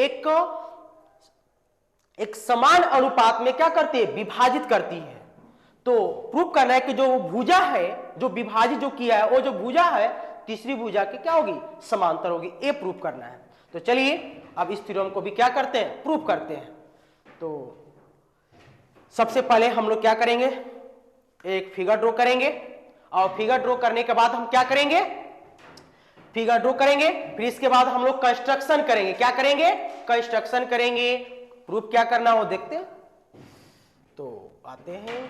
एक समान अनुपात में क्या करती है, विभाजित करती है। तो प्रूफ करना है कि जो भुजा है जो विभाजित जो किया है वो जो भुजा है तीसरी भुजा के क्या होगी, समांतर होगी, ये प्रूफ करना है। तो चलिए अब इस थ्योरम को भी क्या करते हैं, प्रूफ करते हैं। तो सबसे पहले हम लोग क्या करेंगे, एक फिगर ड्रॉ करेंगे और फिगर ड्रॉ करने के बाद हम क्या करेंगे, फिगर ड्रॉ करेंगे, फिर इसके बाद हम लोग कंस्ट्रक्शन करेंगे। क्या करेंगे, कंस्ट्रक्शन करेंगे। प्रूफ क्या करना हो देखते हैं। तो आते हैं,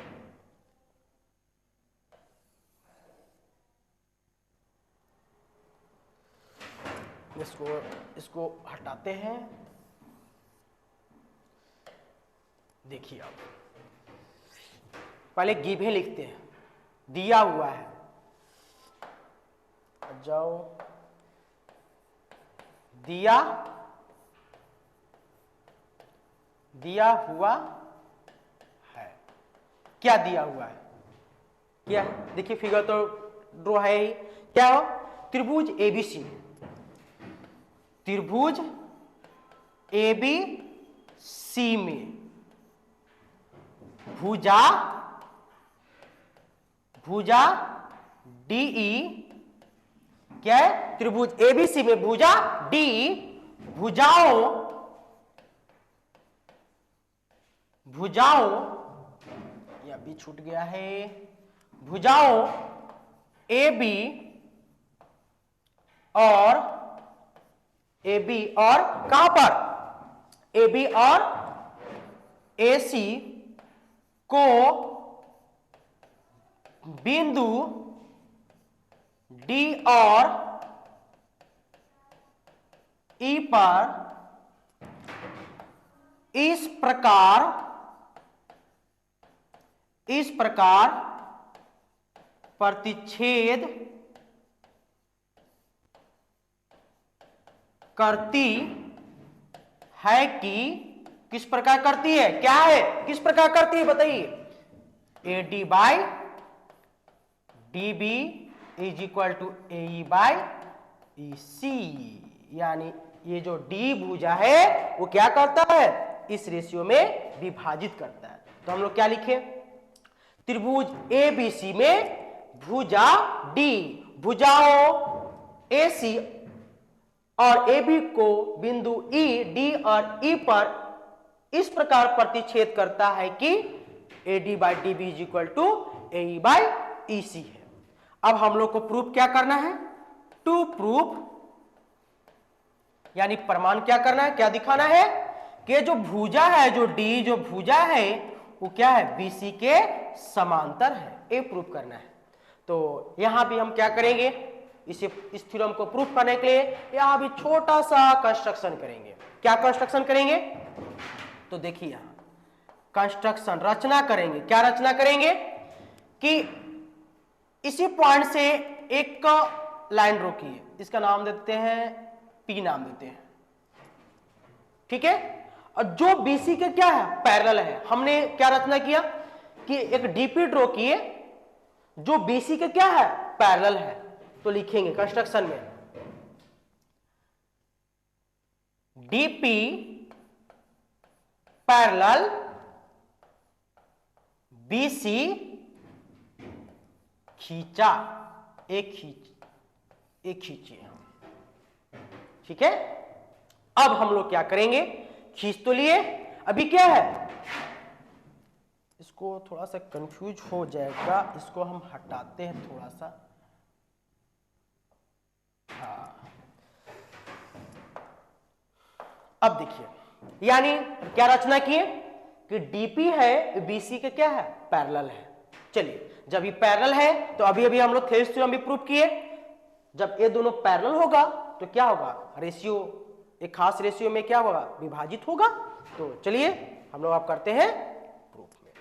इसको हटाते हैं। देखिए आप पहले गिवन लिखते हैं, दिया हुआ है, जाओ दिया हुआ है। क्या दिया हुआ है, क्या देखिए फिगर तो ड्रॉ है ही। क्या हो, त्रिभुज एबीसी, त्रिभुज एबीसी में भुजा डीई, क्या है, त्रिभुज एबीसी में भुजा डी भुजाओं या भी छूट गया है, भुजाओं ए बी और कहां पर, ए बी और ए सी को बिंदु डी और ई पर इस प्रकार प्रतिच्छेद करती है कि किस प्रकार करती है, क्या है, किस प्रकार करती है बताइए। A D by D B is equal to A E by E C, यानी ये जो डी भुजा है वो क्या करता है, इस रेशियो में विभाजित करता है। तो हम लोग क्या लिखे, त्रिभुज ए बी सी में भुजा डी भुजाओं ए सी और ए बी को बिंदु ई, डी और ई पर इस प्रकार प्रतिच्छेद करता है कि A D by D B is equal to A E by E C है। अब हम लोग को प्रूफ क्या करना है, टू प्रूफ, यानी प्रमाण क्या करना है, क्या दिखाना है कि जो भुजा है, जो डी जो भुजा है वो क्या है, बीसी के समांतर है, ये प्रूफ करना है। तो यहां भी हम क्या करेंगे, इस थ्योरम को प्रूफ करने के लिए यहां भी छोटा सा कंस्ट्रक्शन करेंगे। क्या कंस्ट्रक्शन करेंगे, तो देखिए यहां कंस्ट्रक्शन रचना करेंगे। क्या रचना करेंगे कि इसी पॉइंट से एक लाइन ड्रॉ कीजिए, इसका नाम देते हैं पी नाम देते हैं, ठीक है। और जो बीसी के क्या है, पैरेलल है। हमने क्या रचना किया कि एक डीपी ड्रॉ किए जो बीसी के क्या है, पैरेलल है। तो लिखेंगे कंस्ट्रक्शन में डीपी पैरेलल बीसी खींचा, एक खींचिए, ठीक है। अब हम लोग क्या करेंगे, खींच तो लिए, अभी क्या है, इसको थोड़ा सा कंफ्यूज हो जाएगा, इसको हम हटाते हैं थोड़ा सा। हाँ, अब देखिए, यानी क्या रचना किए कि डीपी है बीसी के क्या है, पैरेलल है। चलिए, जब ये पैरेलल है तो अभी हम लोग थेवेनिन थ्योरम भी प्रूव किए, जब ये दोनों पैरेलल होगा तो क्या होगा, रेशियो, एक खास रेशियो में क्या होगा, विभाजित होगा। तो चलिए हम लोग आप करते हैं प्रूफ में।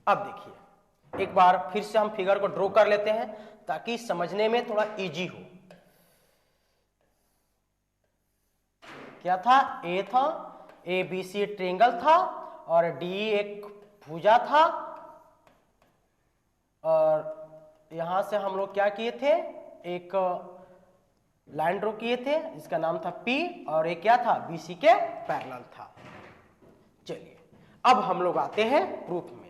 अब देखिए एक बार फिर से हम फिगर को ड्रॉ कर लेते हैं ताकि समझने में थोड़ा इजी हो। क्या था, ए था, ए बी सी ट्रायंगल था और डी एक भुजा था, और यहां से हम लोग क्या किए थे, एक लाइन ड्रॉ किए थे, इसका नाम था पी, और एक क्या था, बीसी के पैरेलल था। चलिए अब हम लोग आते हैं प्रूफ में।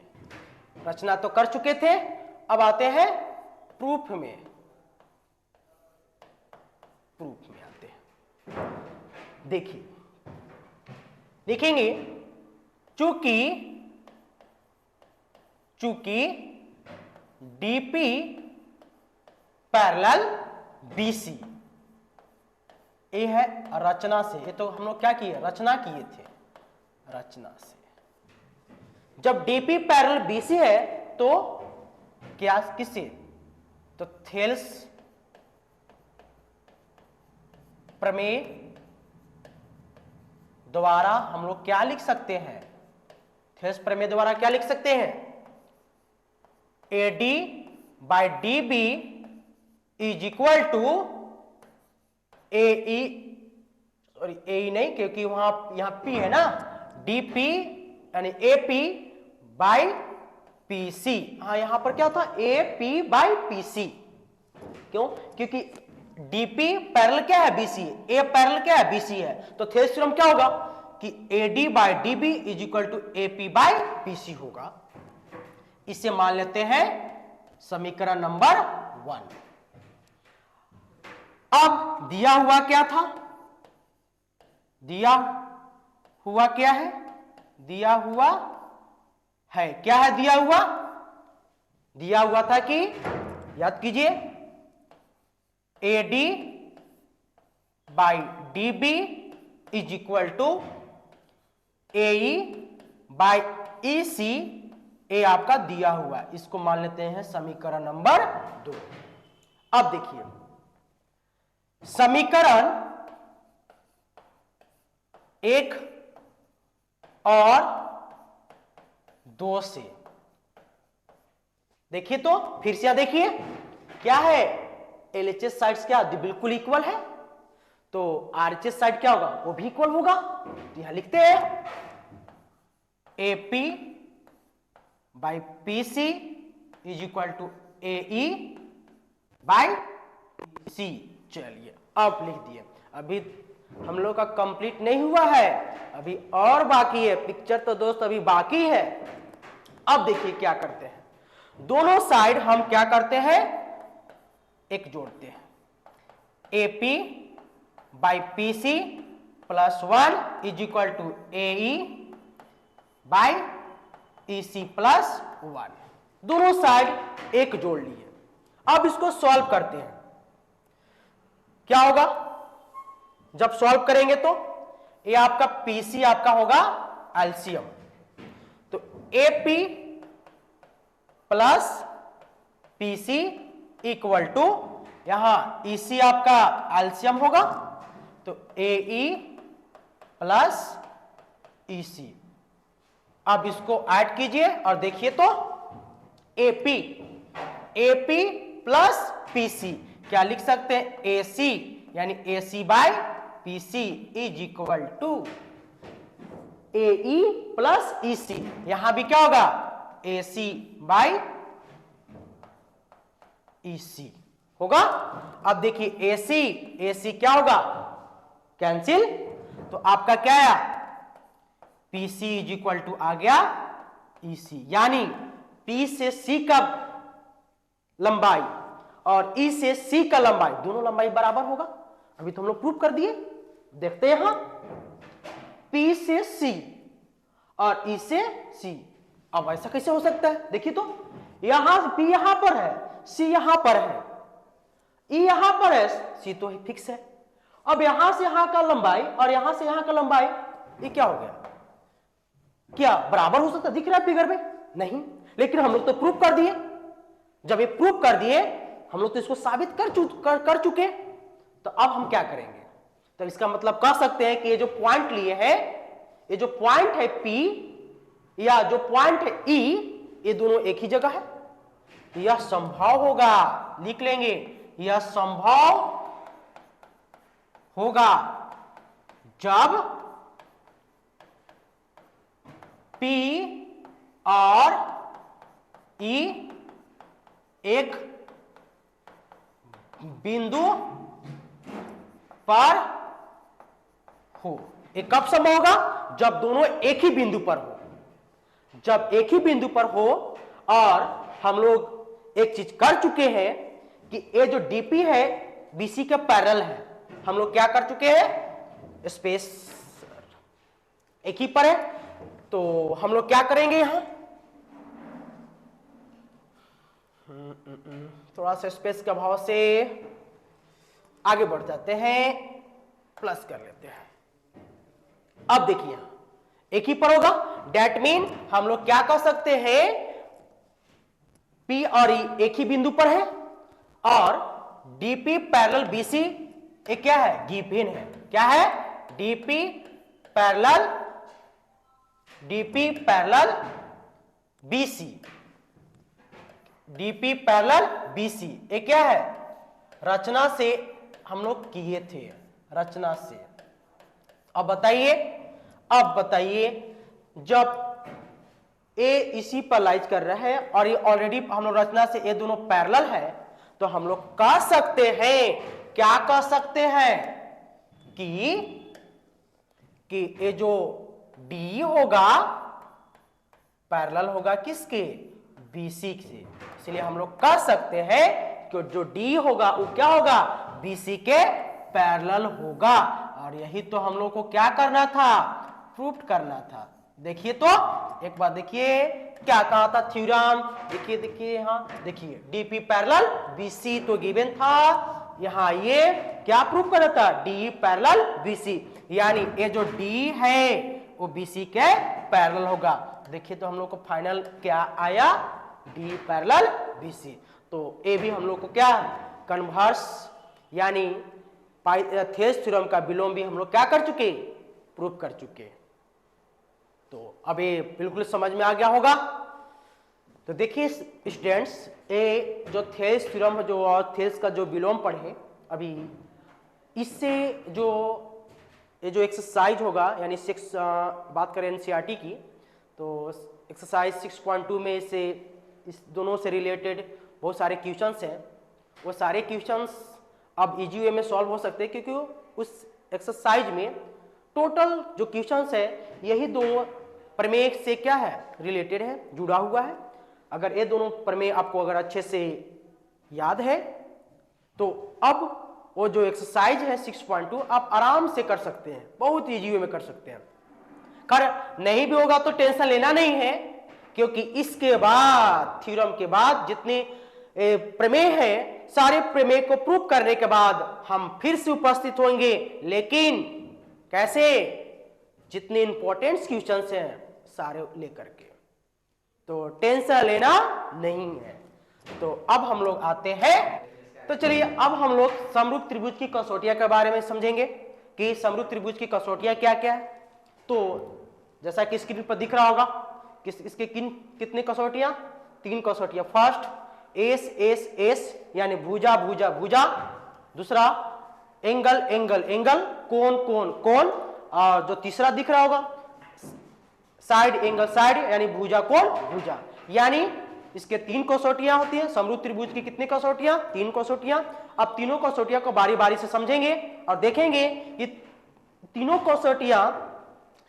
रचना तो कर चुके थे, अब आते हैं प्रूफ में। प्रूफ में आते हैं, देखिए लिखेंगे चूंकि डीपी पैरेलल बीसी, ये है रचना से, ये तो हम लोग क्या किए, रचना किए थे, रचना से। जब डीपी पैरेलल बीसी है तो क्या, किससे, तो थेल्स प्रमेय द्वारा हम लोग क्या लिख सकते हैं, थेल्स प्रमेय द्वारा क्या लिख सकते हैं, A D by D B is equal to A E, sorry A नहीं, क्योंकि वहां यहां पी है ना, डी पी यानी A P by P C. हाँ, यहां पर क्या था, A P by P C. क्यों, क्योंकि डीपी पैरेलल क्या है, बीसी, ए पैरेलल क्या है, बीसी है। तो थेवेनिन थ्योरम क्या होगा कि A D by D B is equal to A P by P C होगा। इसे मान लेते हैं समीकरण नंबर 1। अब दिया हुआ क्या था, दिया हुआ क्या है, दिया हुआ है, क्या है दिया हुआ था कि, याद कीजिए, A D by D B is equal to A E by E C, A आपका दिया हुआ है, इसको मान लेते हैं समीकरण नंबर 2। अब देखिए समीकरण 1 और 2 से देखिए तो फिर से देखिए क्या है, एलएचएस साइड्स क्या बिल्कुल इक्वल है, तो आरएचएस साइड क्या होगा, वो भी इक्वल होगा। तो यहां लिखते हैं AP by PC is equal to AE by C। चलिए अब लिख दिए। अभी हम लोग का कंप्लीट नहीं हुआ है, अभी और बाकी है, पिक्चर तो दोस्त अभी बाकी है। अब देखिए क्या करते हैं, दोनों साइड हम क्या करते हैं, एक जोड़ते हैं, AP by PC plus 1 is equal to AE by EC plus 1। दोनों साइड एक जोड़ लिए। अब इसको सॉल्व करते हैं, क्या होगा, जब सॉल्व करेंगे तो ये आपका PC आपका होगा एलसीएम, तो AP plus PC equal to यहां EC आपका एलसीएम होगा, तो AE प्लस EC। अब इसको ऐड कीजिए और देखिए तो AP प्लस PC क्या लिख सकते हैं, AC यानी AC by PC is equal to AE plus EC। यहां भी क्या होगा, AC बाय EC होगा। अब देखिए AC क्या होगा, कैंसिल, तो आपका क्या आया, PC इज इक्वल टू आ गया EC, यानी P से C का लंबाई और E से C का लंबाई, दोनों लंबाई बराबर होगा। अभी तो हम लोग प्रूव कर दिए। देखते हैं यहां, P से C और E से C। अब ऐसा कैसे हो सकता है, देखिए तो यहां P यहां पर है, C यहां पर है, E यहां पर है, C तो फिक्स है। अब यहां से यहां का लंबाई और यहां से यहां का लंबाई ये क्या हो गया, क्या बराबर हो सकता, दिख रहा है फिगर में, नहीं, लेकिन हम लोग तो प्रूफ कर दिए। जब ये प्रूफ कर दिए हम लोग तो इसको साबित कर चुके, तो अब हम क्या करेंगे, तो इसका मतलब कह सकते हैं कि ये जो पॉइंट लिए हैं, ये जो पॉइंट है P या जो पॉइंट है E, ये दोनों एक ही जगह है। यह संभव होगा, लिख लेंगे, यह संभव होगा जब P और E एक बिंदु पर हो। ये कब संभव होगा, जब दोनों एक ही बिंदु पर हो। जब एक ही बिंदु पर हो, और हम लोग एक चीज कर चुके हैं कि ये जो DP है BC के पैरेलल है, हम लोग क्या कर चुके हैं, स्पेस एक ही पर है, तो हम लोग क्या करेंगे, यहां थोड़ा सा स्पेस के अभाव से आगे बढ़ जाते हैं, प्लस कर लेते हैं। अब देखिए एक ही पर होगा, डेट मीन हम लोग क्या कर सकते हैं, P और E एक ही बिंदु पर है और DP पैरेलल BC एक क्या है, गिवन है, क्या है, DP parallel BC, DP parallel BC एक क्या है, रचना से हम लोग किए थे, रचना से। अब बताइए जब A इसी पर लाइज कर रहा है और ये ऑलरेडी हम लोग रचना से ये दोनों पैरेलल है, तो हम लोग कह सकते हैं, क्या कह सकते हैं कि ये जो D होगा पैरेलल होगा किसके, BC से। इसलिए हम लोग कह सकते हैं कि जो D होगा वो क्या होगा, BC के पैरेलल होगा। और यही तो हम लोग को क्या करना था, प्रूफ करना था। देखिए तो एक बार देखिए क्या कहा था थ्योरम, देखिए यहां देखिए DP पैरेलल BC तो गिवन था, यहां ये क्या प्रूफ करना था, D पैरेलल BC, यानी ये जो D है वो BC के पैरेलल होगा। देखिए तो हम लोग को फाइनल क्या आया, D पैरेलल BC। तो ये भी हम लोग को क्या कन्वर्स यानी थेल्स थ्योरम का विलोम भी हम लोग क्या कर चुके, प्रूफ कर चुके। तो अब ये बिल्कुल समझ में आ गया होगा। तो देखिए स्टूडेंट्स, ये जो थेल्स थ्योरम जो और थेल्स का जो विलोम पढ़े अभी, इससे जो ये जो एक्सरसाइज होगा यानी बात करें एनसीईआरटी की, तो एक्सरसाइज 6.2 में इस दोनों से रिलेटेड बहुत सारे क्वेश्चंस हैं। वो सारे क्वेश्चंस अब इजी वे में सॉल्व हो सकते हैं, क्योंकि उस एक्सरसाइज में टोटल जो क्वेश्चंस है यही दो प्रमेय से क्या है, रिलेटेड है, जुड़ा हुआ है। अगर ये दोनों प्रमेय आपको अगर अच्छे से याद है तो अब वो जो एक्सरसाइज है 6.2 आप आराम से कर सकते हैं, बहुत इजी वे में कर सकते हैं। कर नहीं भी होगा तो टेंशन लेना नहीं है, क्योंकि इसके बाद थ्योरम के बाद जितने प्रमेय हैं, सारे प्रमेय को प्रूव करने के बाद हम फिर से उपस्थित होंगे। लेकिन कैसे? जितने इंपॉर्टेंट क्वेश्चंस हैं सारे लेकर के, तो टेंशन लेना नहीं है। तो अब हम लोग आते हैं, तो चलिए अब हम लोग समरूप त्रिभुज की कसौटियां के बारे में समझेंगे कि समरूप त्रिभुज की कसौटियां क्या क्या है। तो जैसा कि स्क्रीन पर दिख रहा होगा, इसके कितने कसौटियां? 3 कसौटियां। फर्स्ट एस एस एस यानी भुजा भुजा भुजा, दूसरा एंगल एंगल एंगल, कोण कोण कोण, और जो तीसरा दिख रहा होगा साइड एंगल साइड यानी भुजा कोण भुजा। यानी इसके 3 कसौटियां होती हैं। समरूप त्रिभुज की कितनी कसौटियां? 3 कसौटियां। अब तीनों कसौटियां को बारी बारी से समझेंगे और देखेंगे कि तीनों कसौटियां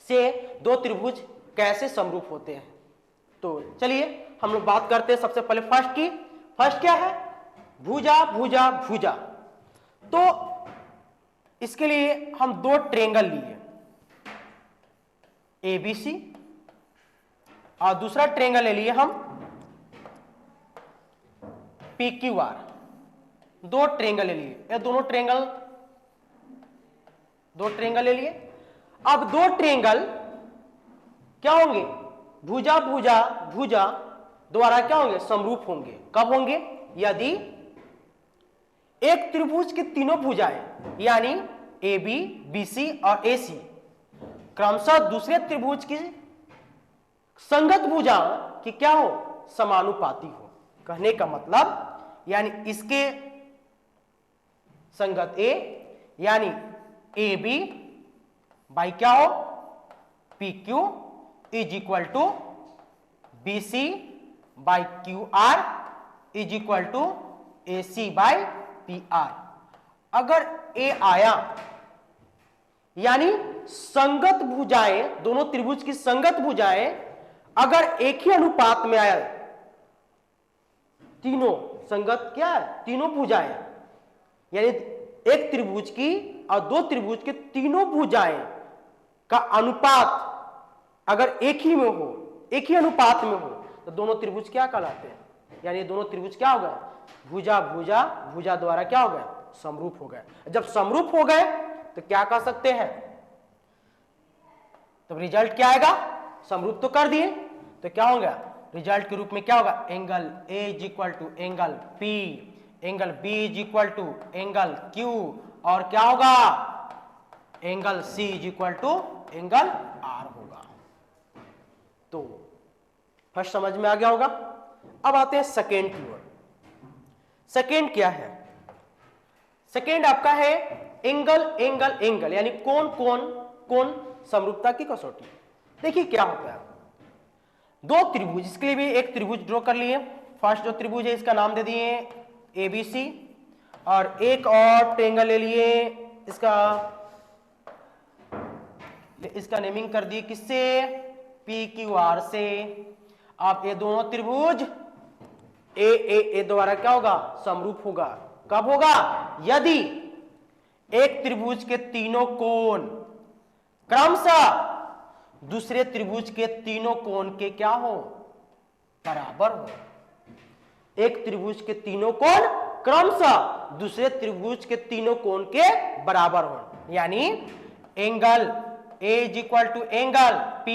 से दो त्रिभुज कैसे समरूप होते हैं। तो चलिए हम लोग बात करते हैं सबसे पहले फर्स्ट की। फर्स्ट क्या है? भुजा भुजा भुजा। तो इसके लिए हम 2 ट्रायंगल लिए, एबीसी, और दूसरा ट्रायंगल ले लिए हम PQR। 2 ट्रायंगल ले लिए, ये दोनों ट्रायंगल 2 ट्रायंगल ले लिए। अब 2 ट्रायंगल क्या होंगे? भुजा भुजा भुजा द्वारा क्या होंगे? समरूप होंगे। कब होंगे? यदि एक त्रिभुज की तीनों भुजाएं यानी AB, BC और AC क्रमशः दूसरे त्रिभुज की संगत भुजा की क्या हो? समानुपाती हो। कहने का मतलब यानी इसके संगत A यानी AB बाई क्या हो? PQ is equal to BC by QR is equal to AC by PR। अगर A आया यानी संगत भुजाएं, दोनों त्रिभुज की संगत भुजाएं अगर एक ही अनुपात में आया, तीनों संगत क्या है? तीनों भुजाएं, यानी एक त्रिभुज की और 2 त्रिभुज के तीनों भुजाएं का अनुपात अगर एक ही में हो, एक ही अनुपात में हो, तो दोनों त्रिभुज क्या कहलाते हैं? यानी दोनों त्रिभुज क्या हो गए? भुजा भुजा भुजा द्वारा क्या हो गए? समरूप हो गए। जब समरूप हो गए तो क्या कह सकते हैं? तो रिजल्ट क्या आएगा? समरूप तो कर दिए, तो क्या होगा? रिजल्ट के रूप में क्या होगा? Angle A is equal to angle P, angle B is equal to angle Q, और क्या होगा? Angle C is equal to angle R होगा। तो फर्स्ट समझ में आ गया होगा। अब आते हैं सेकेंड की ओर। सेकेंड क्या है? सेकेंड आपका है एंगल एंगल एंगल यानी कोण कोण कोण समरूपता की कसौटी। देखिए क्या होता है, 2 त्रिभुज, इसके लिए भी एक त्रिभुज ड्रॉ कर लिए। फर्स्ट जो त्रिभुज है इसका नाम दे दिए ABC, और एक और ट्रायंगल ले लिए, इसका नेमिंग कर दी किससे? PQR से। अब ये दोनों त्रिभुज ए द्वारा क्या होगा? समरूप होगा। कब होगा? यदि एक त्रिभुज के तीनों कोण क्रमशः दूसरे त्रिभुज के तीनों कोण के क्या हो? बराबर हो। एक त्रिभुज के तीनों कोण क्रमशः दूसरे त्रिभुज के तीनों कोण के बराबर हो। यानी angle A is equal to angle P,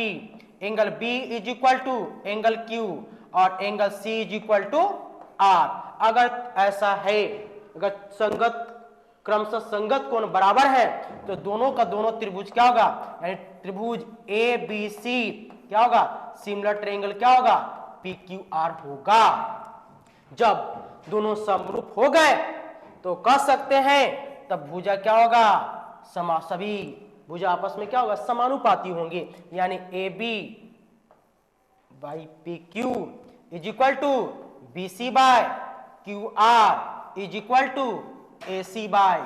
angle B is equal to angle Q, और angle C is equal to R। अगर ऐसा है, अगर संगत क्रमशः संगत कोण बराबर है, तो दोनों का दोनों त्रिभुज क्या होगा? यानी त्रिभुज ABC क्या होगा? सिमिलर ट्रायंगल क्या होगा? पी क्यू आर होगा। जब दोनों समरूप हो गए तो कह सकते हैं तब भुजा क्या होगा, सभी भुजा आपस में क्या होगा, समानुपाती होंगे, यानी A B by P Q is equal to B C by Q R is equal to A C by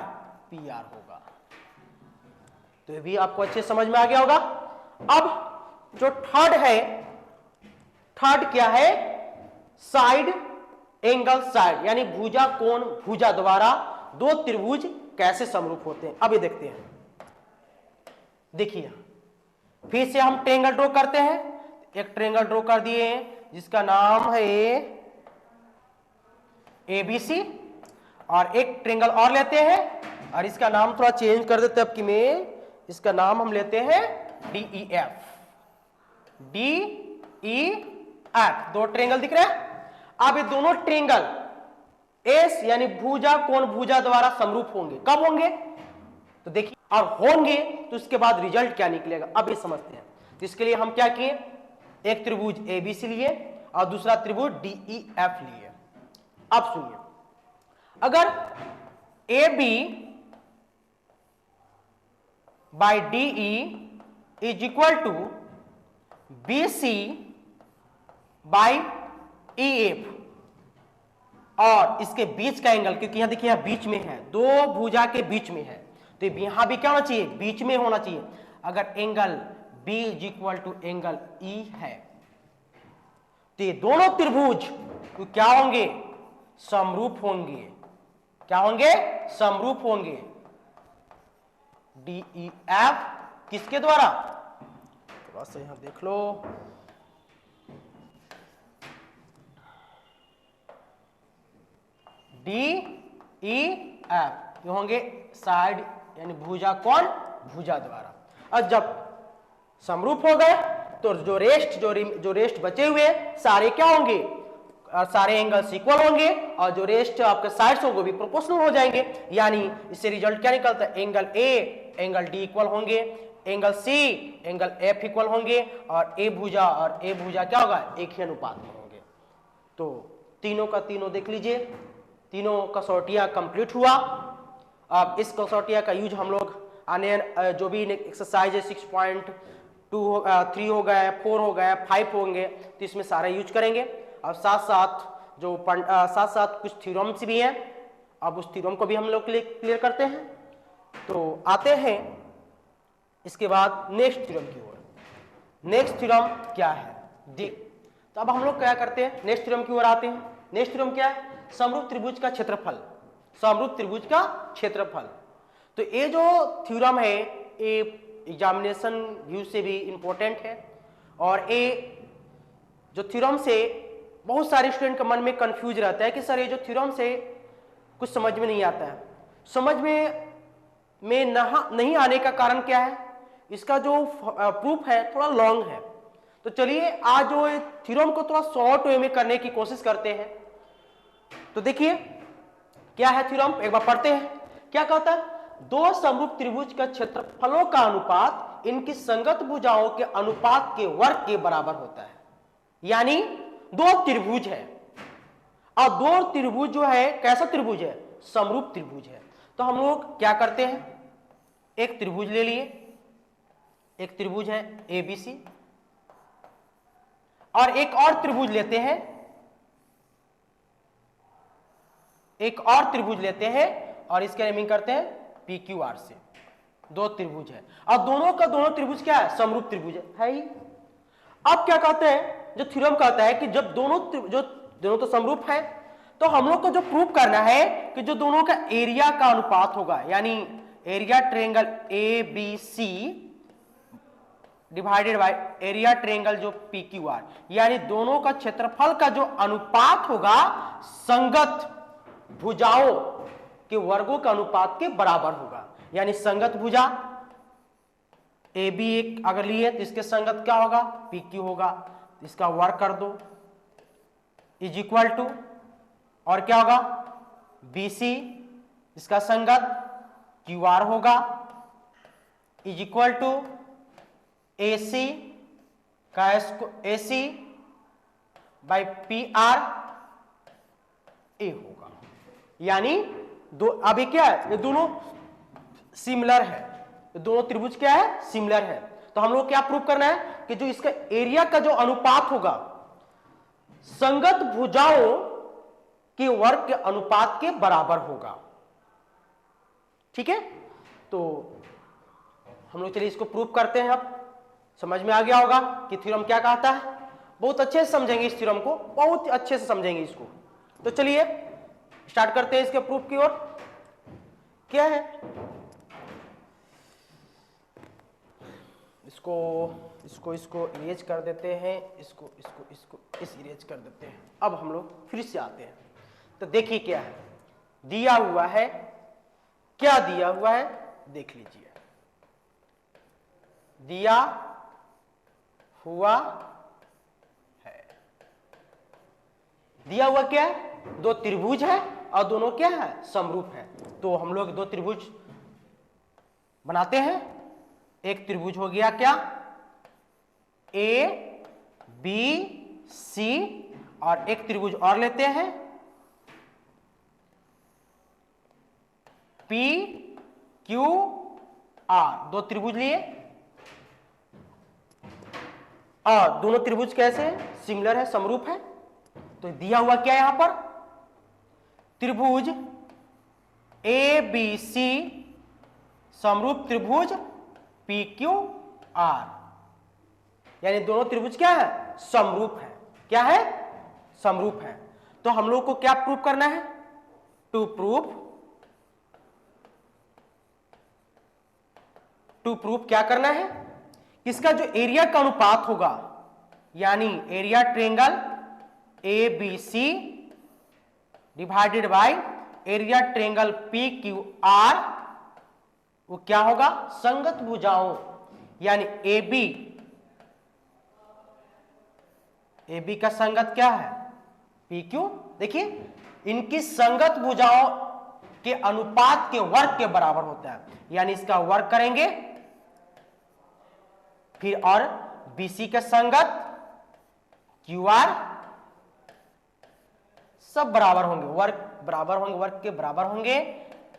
P R होगा। तो ये भी आपको अच्छे समझ में आ गया होगा। अब जो थर्ड है, थर्ड क्या है, साइड एंगल साइड, यानी भुजा कोण भुजा द्वारा दो त्रिभुज कैसे समरूप होते हैं। अब ये देखते हैं, देखिए फिर से हम ट्रायंगल ड्रॉ करते हैं। एक ट्रायंगल ड्रॉ कर दिए हैं जिसका नाम है एबीसी, और एक ट्रायंगल और लेते हैं और इसका नाम थोड़ा चेंज कर देते हैं। अब कि में इसका नाम हम लेते हैं डीईएफ, डीईएफ। दो ट्रायंगल दिख रहे हैं। अब ये दोनों ट्रायंगल एस यानी भुजा कोण भुजा द्वारा समरूप होंगे। कब होंगे तो देखिए, और होंगे तो उसके बाद रिजल्ट क्या निकलेगा अब ये समझते हैं। तो इसके लिए हम क्या किए, एक त्रिभुज एबीसी लिए और दूसरा त्रिभुज डीईएफ लिए। अब सुनिए, अगर A B by DE is equal to B C by E F, और इसके बीच का एंगल, क्योंकि यहां देखिए यहां बीच में है, दो भुजा के बीच में है, तो यहां भी क्या होना चाहिए, बीच में होना चाहिए। अगर angle B is equal to angle E है तो ये दोनों त्रिभुज तो क्या होंगे, समरूप होंगे। क्या होंगे, समरूप होंगे। DEF किसके द्वारा, थोड़ा सा यहां देख लो, DEF ये होंगे साइड यानी भुजा कोण भुजा द्वारा। और जब समरूप हो गए तो जो रेस्ट बचे हुए सारे क्या होंगे, सारे एंगल्स इक्वल होंगे, और जो रेस्ट आपके साइड्स होंगे भी प्रोपोर्शनल हो जाएंगे। यानी इससे रिजल्ट क्या निकलता है, angle A angle D equal होंगे, angle C angle F equal होंगे, और ए भुजा और ए भुजा क्या होगा, एक ही अनुपात में होंगे। तो तीनों का तीनों देख लीजिए, तीनों कसौटियां कंप्लीट हुआ। अब इस कसौटिया का यूज हम लोग आने जो भी एक्सरसाइज है 6.3 हो गया, 4 हो गया, 5 होंगे, तो इसमें सारा यूज करेंगे। और साथ साथ कुछ थ्योरम्स भी हैं, अब उस थ्योरम को भी हम लोग क्लियर करते हैं। तो आते हैं इसके बाद नेक्स्ट थ्योरम की ओर। नेक्स्ट थ्योरम क्या है, देख, तो अब हम लोग क्या करते हैं, नेक्स्ट थ्योरम की ओर आते हैं। नेक्स्ट थ्योरम क्या है, समरूप त्रिभुज का क्षेत्रफल, समरूप त्रिभुज का क्षेत्रफल। तो ये जो थ्योरम है ये एग्जामिनेशन व्यू से भी इंपॉर्टेंट है, और ये जो थ्योरम से बहुत सारे स्टूडेंट के मन में कंफ्यूज रहता है कि सर ये जो थ्योरम से कुछ समझ में नहीं आता है। समझ में नहीं आने का कारण क्या है, इसका जो प्रूफ है थोड़ा लॉन्ग है। तो चलिए आज जो थ्योरम को थोड़ा शॉर्ट वे में करने की कोशिश करते हैं। तो देखिए क्या है थ्योरम, एक बार पढ़ते हैं। क्या कहता है, दो समरूप त्रिभुज का क्षेत्रफलों का अनुपात इनकी संगत भुजाओं के अनुपात के वर्ग के बराबर होता है। यानी दो त्रिभुज है, और दो त्रिभुज जो है कैसा त्रिभुज है, समरूप त्रिभुज है। तो हम लोग क्या करते हैं, एक त्रिभुज ले लिए, एक त्रिभुज है एबीसी, और एक और त्रिभुज लेते हैं, एक और त्रिभुज लेते हैं और इसके नेमिंग करते हैं पी क्यू आर से। दो त्रिभुज है और दोनों का दोनों त्रिभुज क्या है, समरूप त्रिभुज है ही। अब क्या कहते हैं, जो थ्योरम कहता है कि जब दोनों तो समरूप है, तो हम लोग को जो प्रूव करना है कि जो दोनों का एरिया का अनुपात होगा, यानी area triangle A B C divided by area triangle जो पी क्यू आर, यानी दोनों का क्षेत्रफल का जो अनुपात होगा संगत भुजाओं के वर्गों के अनुपात के बराबर होगा। यानी संगत भुजा ए बी एक अगर लिए तो इसके संगत क्या होगा, पी क्यू होगा, इसका वर्ग कर दो इज इक्वल टू, और क्या होगा बी सी इसका संगत क्यू आर होगा इज इक्वल टू ए सी का ए C by P R A होगा। यानी दो, अभी क्या है, ये दोनों सिमिलर है, ये दोनों त्रिभुज क्या है, सिमिलर है। तो हम लोग क्या प्रूव करना है कि जो इसका एरिया का जो अनुपात होगा संगत भुजाओं के वर्ग के अनुपात के बराबर होगा। ठीक है, तो हम लोग चलिए इसको प्रूव करते हैं। अब समझ में आ गया होगा कि थ्योरम क्या कहता है। बहुत अच्छे से समझेंगे इस थ्योरम को, बहुत अच्छे से समझेंगे इसको। तो चलिए स्टार्ट करते हैं इसके प्रूफ की ओर। क्या है, इसको इसको इसको इरेज कर देते हैं, इसको इसको इसको इस इरेज कर देते हैं। अब हम लोग फिर से आते हैं। तो देखिए क्या है दिया हुआ है, क्या दिया हुआ है देख लीजिए। दिया हुआ है, दिया हुआ क्या है, दो त्रिभुज है और दोनों क्या है, समरूप है। तो हम लोग दो त्रिभुज बनाते हैं। एक त्रिभुज हो गया क्या, ए बी सी, और एक त्रिभुज और लेते हैं पी क्यू आर। दो त्रिभुज लिए और दोनों त्रिभुज कैसे है, सिमिलर है, समरूप है। तो दिया हुआ क्या है यहां पर, त्रिभुज ए बी सी समरूप त्रिभुज पी क्यू आर, यानी दोनों त्रिभुज क्या है, समरूप है। क्या है, समरूप है। तो हम लोग को क्या प्रूव करना है, टू प्रूव क्या करना है, इसका जो एरिया का अनुपात होगा, यानी area triangle A B C divided by area triangle P Q R, वो क्या होगा, संगत भुजाओं, यानी ए बी का संगत क्या है, पी क्यू। देखिए इनकी संगत भुजाओं के अनुपात के वर्ग के बराबर होता है, यानी इसका वर्ग करेंगे। फिर और बीसी का संगत क्यू आर, सब बराबर होंगे, वर्ग बराबर होंगे, वर्ग के बराबर होंगे।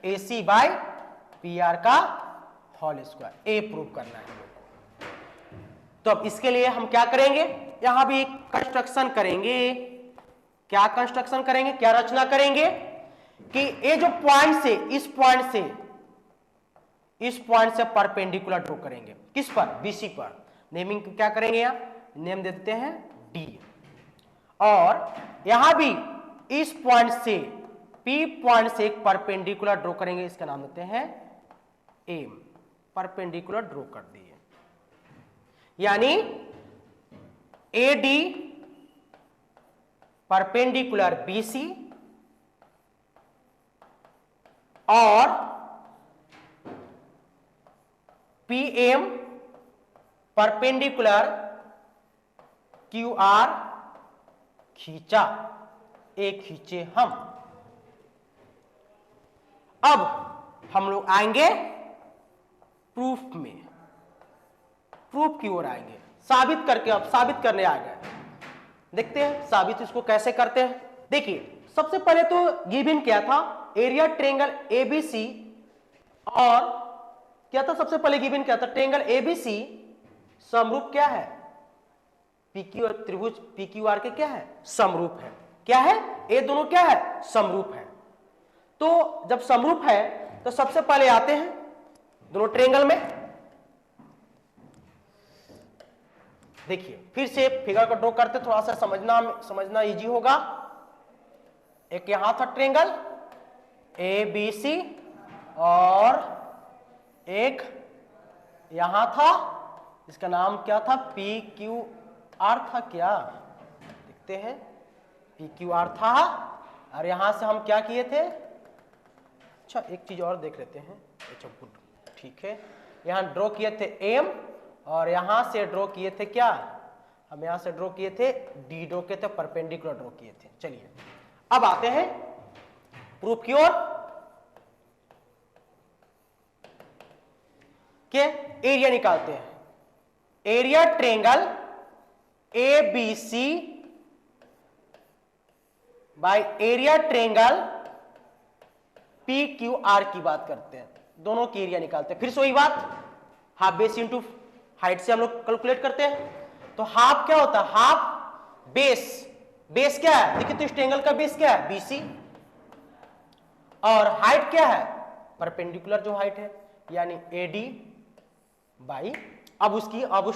ए सी बाई पी आर का होल स्क्वायर, ए प्रूव करना है। तो अब इसके लिए हम क्या करेंगे, यहां भी एक कंस्ट्रक्शन करेंगे। क्या कंस्ट्रक्शन करेंगे, क्या रचना करेंगे कि ये जो पॉइंट से इस पॉइंट से परपेंडिकुलर ड्रॉ करेंगे। किस पर, बीसी पर। नेमिंग क्या करेंगे, यहां नेम दे देते हैं डी, और यहां भी इस पॉइंट से पी पॉइंट से एक परपेंडिकुलर ड्रॉ करेंगे, इसका नाम देते हैं एम। परपेंडिकुलर ड्रॉ कर दिए, यानी ए डी परपेंडिकुलर बीसी और P M perpendicular Q R खींचा, एक खींचे हम। अब हम लोग आएंगे प्रूफ में, प्रूफ की ओर आएंगे, साबित करके। अब साबित करने आ गए, देखते हैं साबित इसको कैसे करते हैं। देखिए सबसे पहले तो गिवन क्या था, एरिया ट्रेंगल एबीसी, और क्या था सबसे पहले गिवन क्या था, ट्रेंगल एबीसी समरूप क्या है, पीक्यू और त्रिभुज पीक्यूआर के क्या है, समरूप है। क्या है, ये दोनों क्या है, समरूप है। तो जब समरूप है तो सबसे पहले आते हैं दोनों ट्रेंगल में। देखिए फिर से फिगर को ड्रॉ करते, थोड़ा सा समझना इजी होगा। एक यहां था ट्रेंगल ए बी सी, और एक यहां था, इसका नाम क्या था, पी क्यू आर था। क्या देखते हैं, पी क्यू आर था, और यहां से हम क्या किए थे, अच्छा एक चीज और देख लेते हैं। अच्छा गुड, ठीक है, यहां ड्रॉ किए थे एम, और यहां से ड्रॉ किए थे क्या, हम यहां से ड्रॉ किए थे डी, ड्रॉ किए थे, परपेंडिकुलर ड्रॉ किए थे। चलिए अब आते हैं प्रूफ की ओर। के एरिया निकालते हैं। Area triangle A B C by area triangle P Q R की बात करते हैं, दोनों की एरिया निकालते हैं। फिर से वही बात, हाफ बेस इंटू हाइट से हम लोग कैलकुलेट करते हैं। तो हाफ क्या होता है, हाफ बेस, बेस क्या है, देखिए तो इस ट्रेंगल का बेस क्या है, बीसी, और हाइट क्या है, परपेंडिकुलर जो हाइट है यानी एडी बाई, अब उस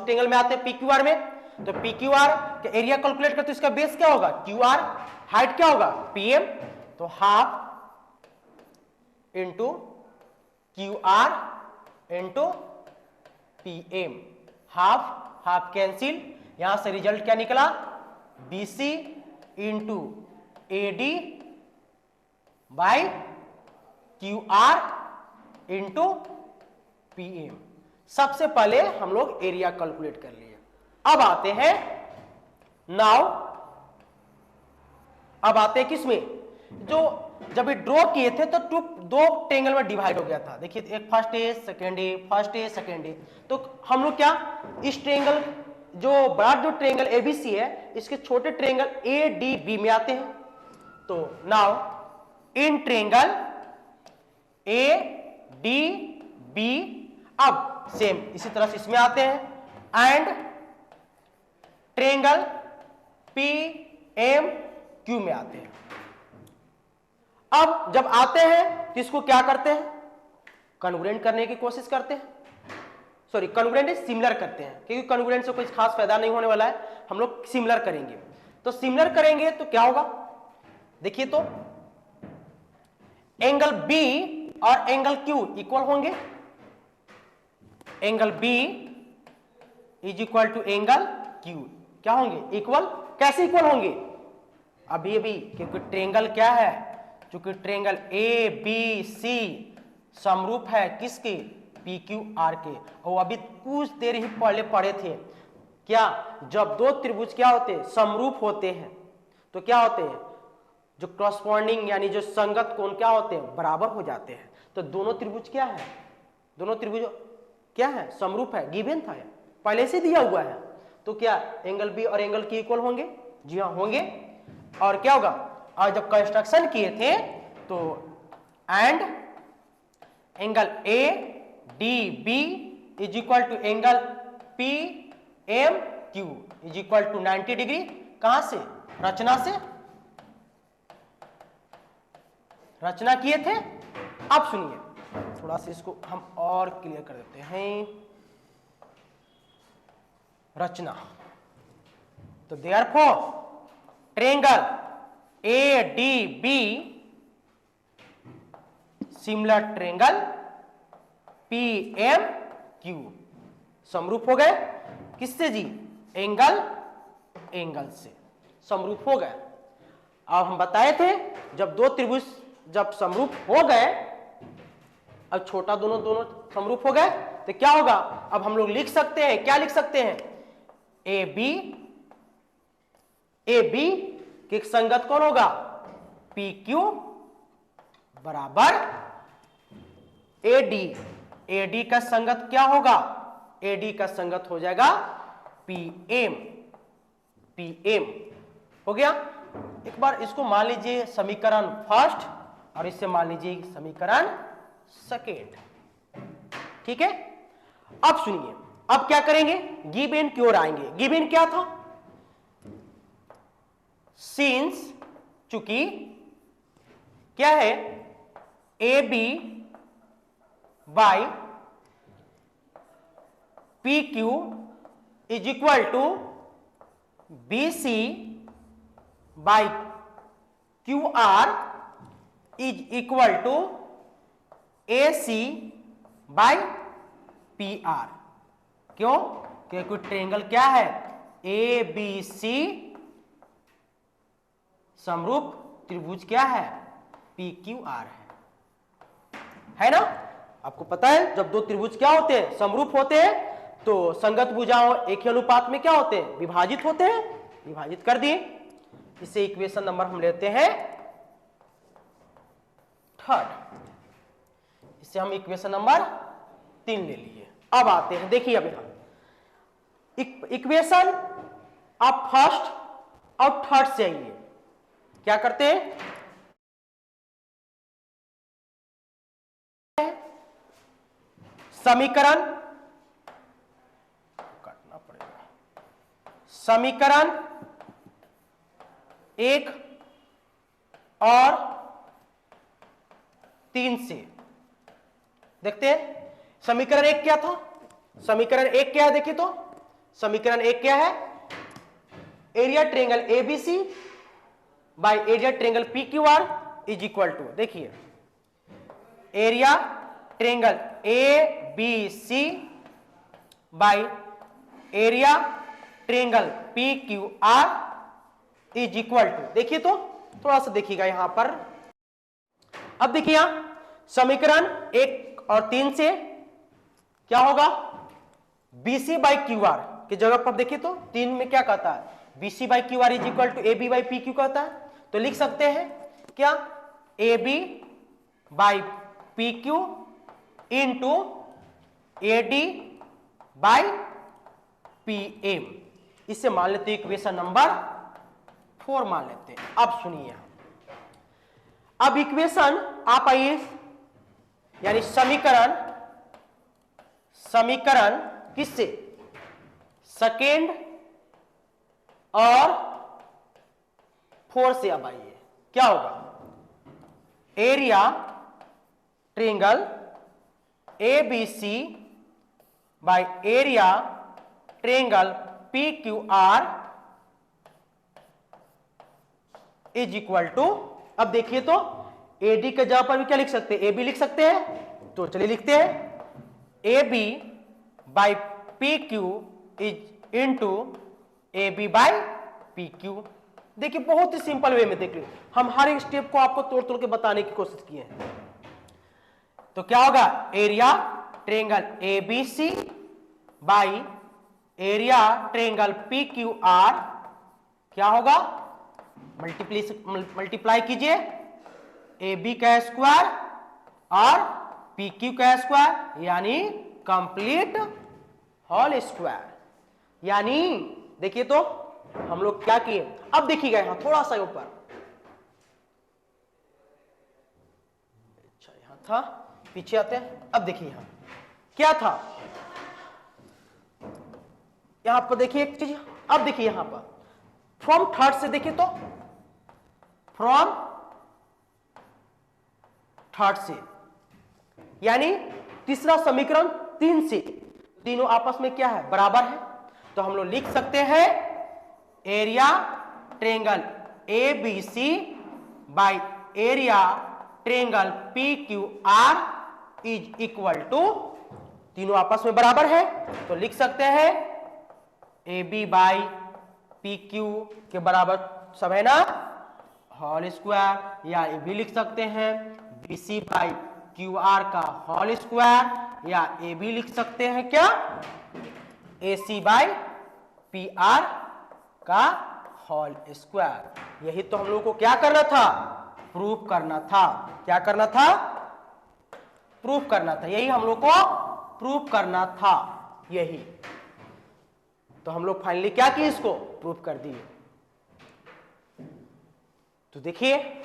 ट्रेंगल में आते हैं पी क्यू आर में, तो पी क्यू आर का एरिया कैलकुलेट करते, इसका बेस क्या होगा क्यू आर, हाइट क्या होगा पीएम, तो half into Q R into PM, half half cancel, यहां से रिजल्ट क्या निकला, BC into AD by Q R into PM. सबसे पहले हम लोग एरिया कैलकुलेट कर लिए। अब आते हैं नाउ, अब आते हैं किसमें, जो जब ये ड्रॉ किए थे तो दो ट्रेंगल में डिवाइड हो गया था, देखिए एक first A second A, first A second ए, तो हम लोग क्या इस ट्रेंगल जो बड़ा जो ट्रेंगल एबीसी है इसके छोटे ट्रेंगल ए डी बी में आते हैं। तो now in triangle A D B, अब सेम इसी तरह से इसमें आते हैं, and triangle P M Q में आते हैं। अब जब आते हैं तो इसको क्या करते हैं, कन्वर्जेंट करने की कोशिश करते हैं, सॉरी कन्वर्जेंट सिमिलर करते हैं, क्योंकि कन्वर्जेंट से कोई खास फायदा नहीं होने वाला है, हम लोग सिमिलर करेंगे। तो सिमिलर करेंगे तो क्या होगा, देखिए तो एंगल बी और एंगल क्यू इक्वल होंगे, angle B is equal to angle Q, क्या होंगे इक्वल, कैसे इक्वल होंगे, अभी क्योंकि ट्रेंगल क्या है, क्योंकि ट्रेंगल ए बी सी समरूप है किसके, पी क्यू आर के, और अभी कुछ देर ही पहले पढ़े थे क्या, जब दो त्रिभुज क्या होते हैं समरूप होते हैं तो क्या होते हैं, जो क्रॉसपॉन्डिंग यानी जो संगत कोण क्या होते हैं बराबर हो जाते हैं। तो दोनों त्रिभुज क्या है, दोनों त्रिभुज क्या है समरूप है, गिवन था पहले से दिया हुआ है, तो क्या एंगल बी और एंगल की इक्वल होंगे, जी हाँ होंगे। और क्या होगा, और जब कंस्ट्रक्शन किए थे तो and angle A D B is equal to angle P M Q is equal to 90 degree, कहां से, रचना से, रचना किए थे। अब सुनिए थोड़ा सा इसको हम और क्लियर कर देते हैं, रचना, तो therefore triangle A D B similar triangle P M Q, समरूप हो गए किससे जी, एंगल एंगल से समरूप हो गए। अब हम बताए थे जब दो त्रिभुज जब समरूप हो गए, अब छोटा दोनों समरूप हो गए तो क्या होगा, अब हम लोग लिख सकते हैं, क्या लिख सकते हैं, ए बी के संगत कौन होगा, पी क्यू बराबर एडी, एडी का संगत क्या होगा, एडी का संगत हो जाएगा पीएम, पीएम हो गया। एक बार इसको मान लीजिए समीकरण फर्स्ट और इससे मान लीजिए समीकरण सेकेंड, ठीक है। अब सुनिए, अब क्या करेंगे, गिवन की ओर आएंगे। गिवन क्या था, सिंस चूंकि क्या है A B by P Q is equal to B C by Q R is equal to A C by P R, क्यों, क्योंकि ट्रेंगल क्या है ए बी सी समरूप त्रिभुज क्या है पी क्यू आर है ना। आपको पता है जब दो त्रिभुज क्या होते हैं समरूप होते हैं तो संगत भुजाओं एक ही अनुपात में क्या होते हैं विभाजित होते हैं, विभाजित कर दिए। इसे इक्वेशन नंबर हम लेते हैं थर्ड, इसे हम इक्वेशन नंबर 3 ले लिए। अब आते हैं, देखिए अब यहां इक्वेशन आप फर्स्ट और थर्ड से आइए, क्या करते हैं, समीकरण काटना पड़ेगा, समीकरण 1 और 3 से देखते हैं। समीकरण 1 क्या था, समीकरण 1 क्या है, देखिए तो समीकरण 1 क्या है, area triangle ABC by area triangle P Q R is equal to, देखिए area triangle A B C by area triangle P Q R is equal to, देखिए तो थोड़ा सा देखिएगा यहां पर। अब देखिए यहां समीकरण 1 और 3 से क्या होगा, BC बाई क्यू आर की जगह पर देखिए तो 3 में क्या कहता है, BC by Q R is equal to AB by P Q कहता है, तो लिख सकते हैं क्या, AB by P Q into AD by PM, इससे मान लेते हैं इक्वेशन नंबर 4 मान लेते हैं। अब सुनिए, अब इक्वेशन आप आइए, यानी समीकरण, समीकरण किससे, सेकेंड और 4 से। अब आइए क्या होगा, area triangle ABC by area triangle PQR is equal to, अब देखिए तो AD के जगह पर भी क्या लिख सकते हैं, AB लिख सकते हैं, तो चलिए लिखते हैं AB by PQ is into AB by PQ। देखिए बहुत ही सिंपल वे में देख लीजिए, हम हर एक स्टेप को आपको तोड़ तोड़ के बताने की कोशिश किए हैं। तो क्या होगा, area triangle ABC by area triangle PQR क्या होगा, मल्टीप्लाई कीजिए AB का स्क्वायर और PQ का स्क्वायर यानी कंप्लीट होल स्क्वायर। यानी देखिए तो हम लोग क्या किए, अब देखिएगा यहां थोड़ा सा ऊपर, अच्छा यहां था, पीछे आते हैं। अब देखिए यहां क्या था, यहां पर देखिए एक चीज, अब देखिए यहां पर फ्रॉम थर्ड से देखिए तो, फ्रॉम थर्ड से यानी तीसरा समीकरण 3 से, तीनों आपस में क्या है, बराबर है, तो हम लोग लिख सकते हैं area triangle ABC by area triangle PQR is equal to, तीनों आपस में बराबर है, तो लिख सकते हैं AB बाई PQ के बराबर सब है ना, होल स्क्वायर, या ये भी लिख सकते हैं BC बाई QR का होल स्क्वायर, या ये भी लिख सकते हैं क्या, AC बाई PR का होल स्क्वायर। यही तो हम लोग को क्या करना था, प्रूफ करना था। क्या करना था, प्रूफ करना था, यही हम लोग को प्रूफ करना था यही। तो हम लोग फाइनली क्या किए, इसको प्रूफ कर दिए। तो देखिए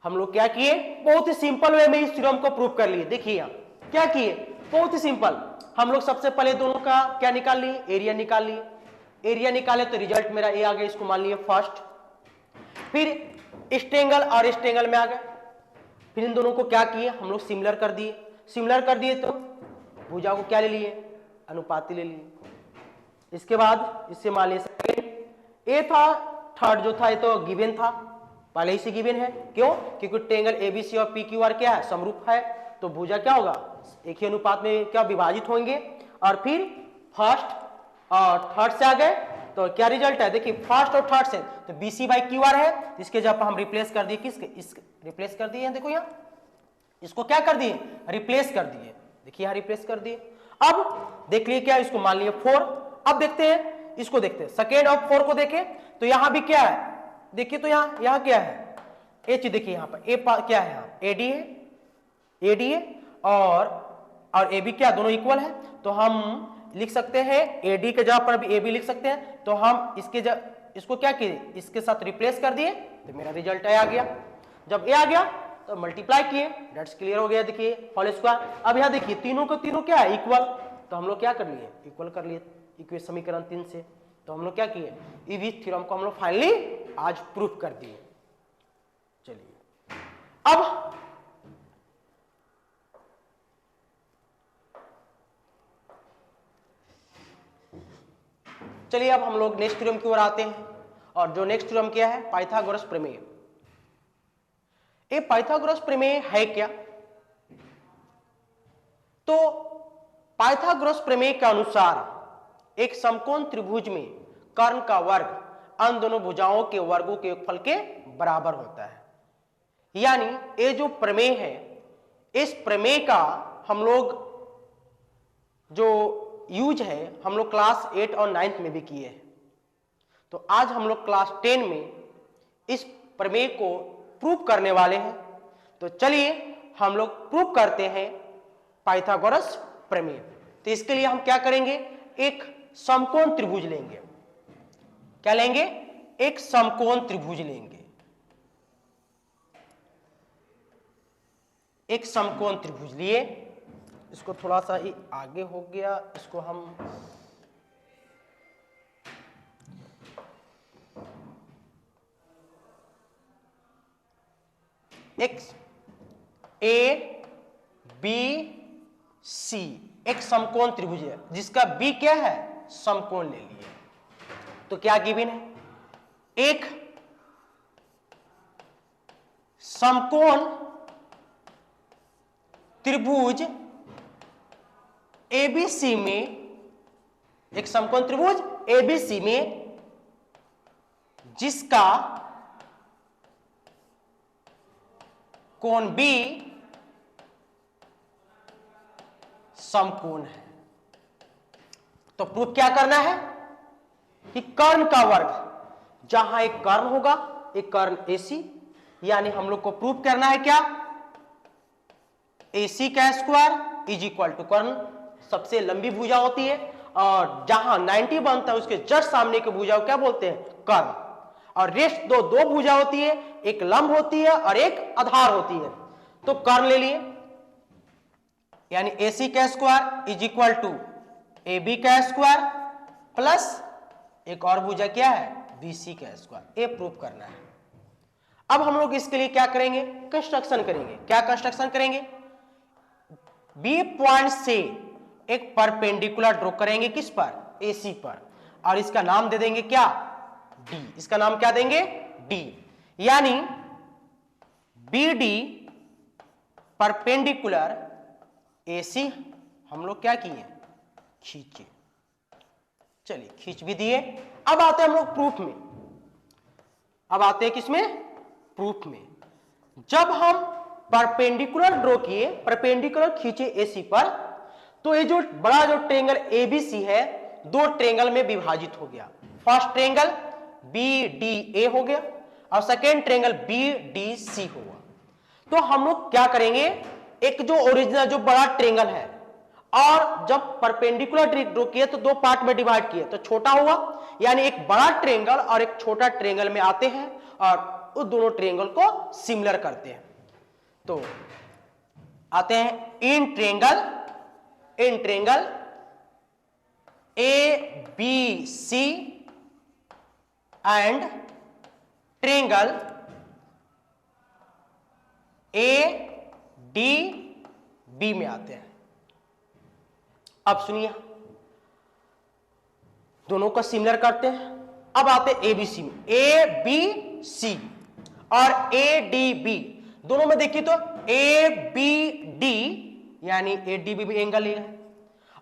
हम लोग क्या किए, बहुत ही सिंपल वे में इस थ्योरम को प्रूफ कर लिए। देखिए क्या किए, बहुत ही सिंपल, हम लोग सबसे पहले दोनों का क्या निकाल लिए, एरिया निकाल लिए। एरिया निकाले तो रिजल्ट मेरा ए आ गया, इसको मान लिए फर्स्ट। फिर स्ट्रेंगल और स्ट्रेंगल में आ गए, फिर इन दोनों को क्या किए, हम लोग सिमिलर कर दिए। सिमिलर कर दिए तो भुजा को क्या ले लिए, अनुपाती ले लिए। इसके बाद इससे मान लिए सेकेंड, ए था, थर्ड जो था ये तो गिवन था, पहले ही से गिवन है। क्यों, क्योंकि ट्रेंगल एबीसी और PQR क्या है, समरूप है, तो भुजा क्या होगा, एक ही अनुपात में क्या विभाजित होंगे। और फिर फर्स्ट और थर्ड से आ गए तो क्या रिजल्ट है, देखिए फर्स्ट और थर्ड से तो BC बाई QR है, इसके जब हम रिप्लेस कर दिए किसके, इसके रिप्लेस कर दिए, देखो यहाँ इसको क्या कर दिए, रिप्लेस कर दिए। देखिए यहाँ रिप्लेस कर दिए। अब देख लिए क्या, इसको मान लिए 4। अब देखते हैं इसको, देखते हैं सेकेंड और 4 को देखें तो यहां भी क्या है, देखिए तो यहां क्या है, H, देखिए यहां पर ए क्या है, यहाँ AD है, AD है और AB क्या, दोनों इक्वल है, तो हम लिख सकते हैं AD के जगह पर भी AB लिख सकते हैं। तो हम इसको क्या किए, इसके साथ रिप्लेस कर दिए तो मेरा रिजल्ट आ गया। जब ए आ गया तो मल्टीप्लाई किए, डेट्स क्लियर हो गया। देखिए होल स्क्वायर। अब यहाँ देखिए तीनों को तीनों क्या है, इक्वल, तो हम लोग क्या कर लिए, इक्वल कर लिए इक्वेशन समीकरण 3 से। तो हम लोग क्या किए, इस थ्योरम को हम लोग फाइनली आज प्रूफ कर दिए। चलिए अब अब हम लोग नेक्स्ट थ्योरम की ओर आते हैं। और जो नेक्स्ट थ्योरम क्या है, पाइथागोरस प्रमेय। ये पाइथागोरस प्रमेय है क्या, तो पाइथागोरस प्रमेय के अनुसार एक समकोण त्रिभुज में कर्ण का वर्ग अन्य दोनों भुजाओं के वर्गों के योगफल के बराबर होता है। यानी ये जो प्रमेय है, इस प्रमेय का हम लोग जो यूज है हम लोग क्लास 8 और 9 में भी किए हैं। तो आज हम लोग क्लास 10 में इस प्रमेय को प्रूव करने वाले हैं। तो चलिए हम लोग प्रूव करते हैं पाइथागोरस प्रमेय। तो इसके लिए हम क्या करेंगे, एक समकोण त्रिभुज लेंगे। क्या लेंगे, एक समकोण त्रिभुज लेंगे। एक समकोण त्रिभुज लिए, इसको थोड़ा सा ही आगे हो गया, इसको हम एक ए बी सी एक समकोण त्रिभुज है जिसका बी क्या है, समकोण ले लिए। तो क्या गिवन है, एक समकोण त्रिभुज एबीसी में, एक समकोण त्रिभुज एबीसी में जिसका कोण बी समकोण है। तो प्रूफ क्या करना है कि कर्ण का वर्ग, जहां एक कर्ण होगा एक कर्ण एसी, यानी हम लोग को प्रूफ करना है क्या, एसी का स्क्वायर इज इक्वल टू कर्ण, सबसे लंबी भुजा होती है और जहां 90 बनता है उसके जस्ट सामने की भुजा को क्या बोलते हैं, कर्ण। और रेस्ट दो भुजा होती है, एक लंब होती है और एक आधार होती है। तो कर्ण ले लिए, यानी AC का square is equal to AB का स्क्वायर प्लस एक और भुजा क्या है, BC का स्क्वायर। ये प्रूफ करना है। अब हम लोग इसके लिए क्या करेंगे, कंस्ट्रक्शन करेंगे। क्या कंस्ट्रक्शन करेंगे, B पॉइंट से एक परपेंडिकुलर ड्रॉ करेंगे, किस पर, AC पर, और इसका नाम दे देंगे क्या, D। इसका नाम क्या देंगे, D। यानी BD परपेंडिकुलर AC हम लोग क्या किए, खींचे। चलिए खींच भी दिए। अब आते हैं हम लोग प्रूफ में। अब आते हैं किसमें, प्रूफ में। जब हम परपेंडिकुलर ड्रॉ किए, परपेंडिकुलर खींचे AC पर, तो ये जो बड़ा जो ट्रायंगल ABC है दो ट्रायंगल में विभाजित हो गया। फर्स्ट ट्रायंगल BDA हो गया और सेकेंड ट्रायंगल BDC होगा। तो हम लोग क्या करेंगे, एक जो ओरिजिनल जो बड़ा ट्रायंगल है और जब परपेंडिकुलर ड्रॉ किए तो दो पार्ट में डिवाइड किए तो छोटा हुआ, यानी एक बड़ा ट्रायंगल और एक छोटा ट्रायंगल में आते हैं और उस दोनों ट्रायंगल को सिमिलर करते हैं। तो आते हैं in triangle ABC and triangle ADB में आते हैं। अब सुनिए, दोनों को सिमिलर करते हैं। अब आते हैं ABC में, ABC और ADB दोनों में देखिए तो ABD यानी ADB भी एंगल ए है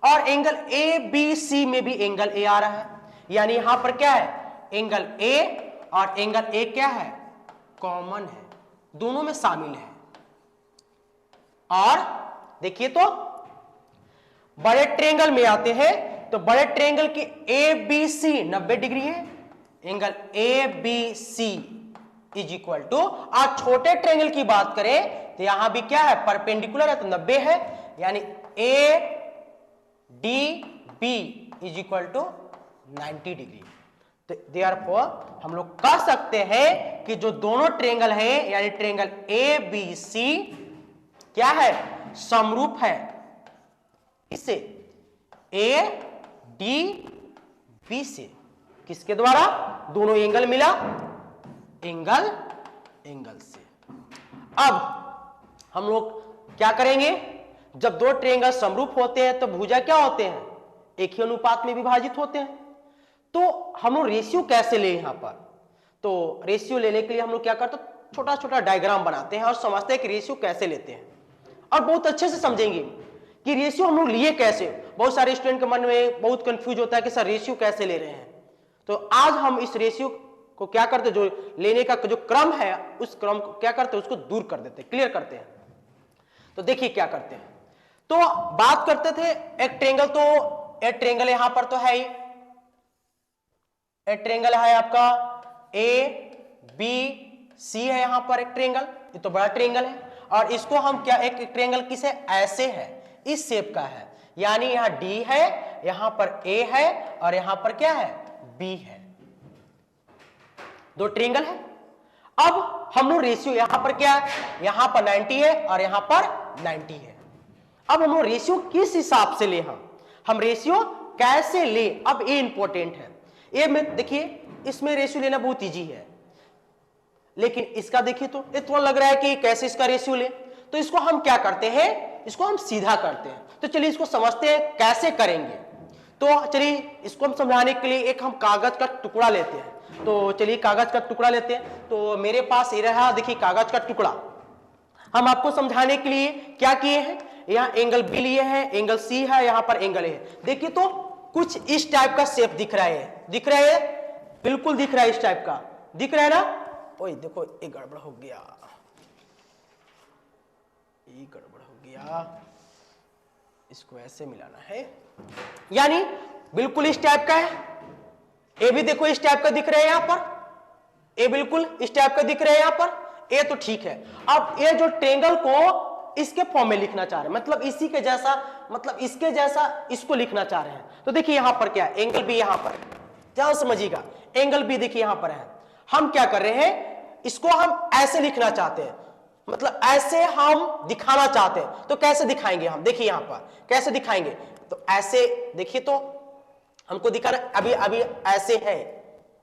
और एंगल ABC में भी एंगल ए आ रहा है, यानी यहां पर क्या है, एंगल ए और एंगल ए क्या है, कॉमन है, दोनों में शामिल है। और देखिए तो बड़े ट्रायंगल में आते हैं तो बड़े ट्रायंगल की ABC 90 डिग्री है, angle ABC is equal to, आज छोटे ट्रायंगल की बात करें तो यहां भी क्या है, परपेंडिकुलर है तो 90 है, यानी ADB is equal to 90 degree. तो देयरफॉर हम लोग कह सकते हैं कि जो दोनों ट्रायंगल है यानी ट्रायंगल ए बी सी क्या है, समरूप है। इससे ए डी बी से किसके द्वारा, दोनों एंगल मिला एंगल से। अब हम लोग क्या करेंगे, जब दो ट्रायंगल समरूप होते हैं तो भुजा क्या होते हैं, एक ही अनुपात में विभाजित होते हैं। तो हम लोग रेशियो कैसे ले यहां पर, तो रेशियो लेने के लिए हम लोग क्या करते हैं, छोटा छोटा डायग्राम बनाते हैं और समझते हैं कि रेशियो कैसे लेते हैं, और बहुत अच्छे से समझेंगे कि रेशियो हम लोग लिए कैसे। बहुत सारे स्टूडेंट के मन में बहुत कंफ्यूज होता है कि सर रेशियो कैसे ले रहे हैं। तो आज हम इस रेशियो को क्या करते हैं, जो लेने का जो क्रम है उस क्रम को क्या करते हैं, उसको दूर कर देते हैं, क्लियर करते हैं। तो देखिए क्या करते हैं, तो बात करते थे एक ट्रायंगल, तो एक ट्रायंगल यहां पर तो है ही, एक ट्रायंगल है आपका ए बी सी है, यहां पर एक ट्रायंगल, ये तो बड़ा ट्रायंगल है। और इसको हम क्या, एक ट्रायंगल किसे ऐसे है, इस शेप का है, यानी यहां डी है, यहां पर ए है और यहां पर क्या है, बी है, दो ट्रायंगल है। अब हम लोग रेशियो यहां पर क्या है, यहां पर 90 है और यहां पर 90 है। अब हम लोग रेशियो किस हिसाब से ले, हम रेशियो कैसे ले, अब ये इंपॉर्टेंट है। ये में देखिए, इसमें रेशियो लेना बहुत इजी है, लेकिन इसका देखिए तो ये थोड़ा लग रहा है कि कैसे इसका रेशियो ले। तो इसको हम क्या करते हैं, इसको हम सीधा करते हैं। तो चलिए इसको समझते हैं कैसे करेंगे। तो चलिए इसको हम समझाने के लिए एक हम कागज का टुकड़ा लेते हैं। तो चलिए कागज का टुकड़ा लेते हैं। तो मेरे पास ये रहा, देखिए कागज का टुकड़ा। हम आपको समझाने के लिए क्या किए हैं, यहाँ एंगल बी लिए हैं, एंगल सी है, यहाँ पर एंगल है। देखिए तो कुछ इस टाइप का शेप दिख रहा है, दिख रहा है, बिल्कुल दिख रहा है, इस टाइप का दिख रहा है ना। ओए देखो ये गड़बड़ हो गया, ये गड़बड़ हो गया, इसको ऐसे मिलाना है, यानी बिल्कुल इस टाइप का है। ये भी देखो इस टाइप का दिख रहा है, यहां पर ये बिल्कुल इस टाइप का दिख रहा है, यहां पर ये तो ठीक है। अब ये जो ट्रायंगल को इसके फॉर्म में लिखना चाह रहे हैं, मतलब इसी के जैसा, मतलब इसके जैसा इसको लिखना चाह रहे हैं। तो देखिए यहां पर क्या है, एंगल बी यहां पर, ध्यान समझिएगा, एंगल बी देखिए यहां पर है। हम क्या कर रहे हैं, इसको हम ऐसे लिखना चाहते हैं, मतलब ऐसे हम दिखाना चाहते हैं। तो कैसे दिखाएंगे हम, देखिए यहां पर कैसे दिखाएंगे, तो ऐसे देखिए, तो हमको दिखाना अभी अभी ऐसे है,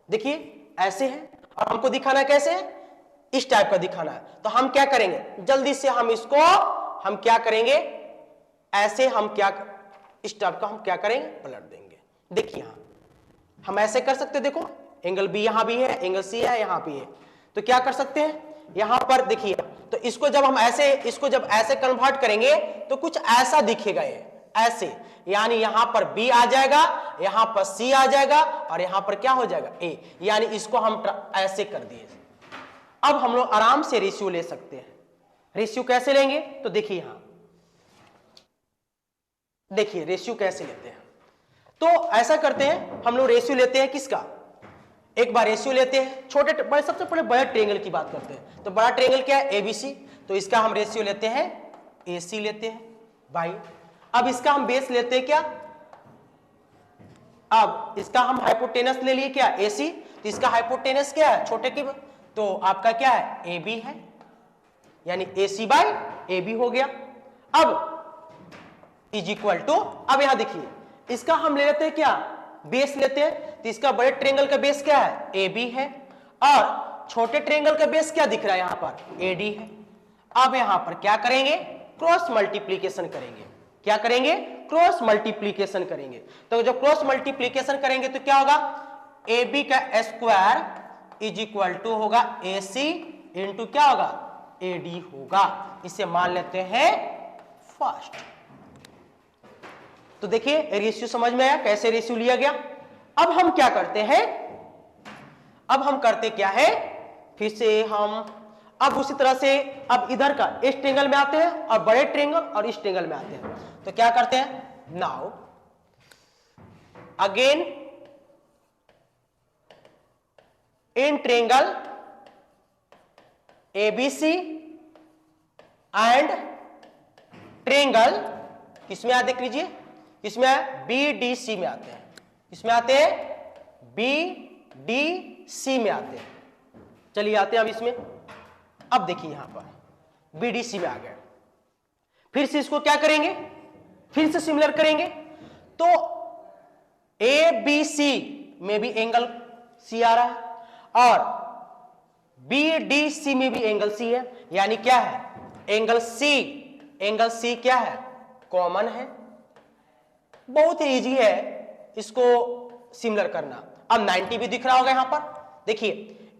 देखिए ऐसे है, और हमको दिखाना कैसे है, इस टाइप का दिखाना है। तो हम क्या करेंगे, जल्दी से हम इसको हम क्या करेंगे, ऐसे हम क्या, इस टाइप का हम क्या करेंगे, पलट देंगे। देखिए यहां हम ऐसे कर सकते हैं, देखो एंगल बी यहां भी है, एंगल सी है, यहां भी है। तो क्या कर सकते हैं, यहां पर देखिए, तो इसको जब हम ऐसे, इसको जब ऐसे कन्वर्ट करेंगे तो कुछ ऐसा दिखेगा, ये ऐसे, यानी यहां पर बी आ जाएगा, यहां पर सी आ जाएगा और यहां पर क्या हो जाएगा, ए, यानी इसको हम ऐसे कर दिए। अब हम लोग आराम से रेशियो ले सकते हैं। रेशियो कैसे लेंगे, तो देखिए यहां देखिए रेशियो कैसे लेते हैं। तो ऐसा करते हैं, हम लोग रेशियो लेते हैं किसका, एक बार रेशियो लेते हैं छोटे बड़े, सबसे पहले बड़े ट्रायंगल की बात करते हैं। तो बड़ा ट्रायंगल क्या है, एबीसी, तो इसका हम रेशियो लेते हैं एसी लेते हैं भाई। अब इसका हम बेस लेते हैं क्या, अब इसका हम हाइपोटेनस ले लिए क्या, एसी, तो इसका हाइपोटेनस क्या है, छोटे की, तो आपका क्या है, एबी है, यानी एसी बाई एबी हो गया। अब इज इक्वल टू, अब यहां देखिए इसका हम ले लेते हैं क्या, बेस लेते हैं। तो इसका बड़े ट्रायंगल का बेस क्या है, ए बी है, और छोटे ट्रायंगल का बेस क्या दिख रहा है, यहां पर ए डी है। अब यहां पर क्या करेंगे, क्रॉस मल्टीप्लीकेशन करेंगे। क्या करेंगे, क्रॉस मल्टीप्लीकेशन करेंगे। तो जब क्रॉस मल्टीप्लीकेशन करेंगे तो क्या होगा, ए बी का स्क्वायर इज इक्वल टू होगा ए सी इंटू क्या होगा, ए डी होगा। इसे मान लेते हैं फर्स्ट। तो देखिए रेशियो समझ में आया, कैसे रेशियो लिया गया। अब हम क्या करते हैं, अब हम करते क्या है, फिर से हम अब उसी तरह से अब इधर का इस ट्रायंगल में आते हैं और बड़े ट्रायंगल और इस ट्रायंगल में आते हैं। तो क्या करते हैं, now again in triangle ABC and triangle किसमें आते, देख लीजिए इसमें बी डी सी में आते हैं, इसमें आते हैं बी डी सी में आते हैं। चलिए आते हैं अब इसमें। अब देखिए यहां पर बी डी सी में आ गए। फिर से इसको क्या करेंगे, फिर से सिमिलर करेंगे। तो ए बी सी में भी एंगल सी आ रहा है और बी डी सी में भी एंगल सी है, यानी क्या है, एंगल सी क्या है, कॉमन है। बहुत ही इजी है इसको सिमिलर करना। अब 90 भी दिख रहा होगा यहां पर, देखिए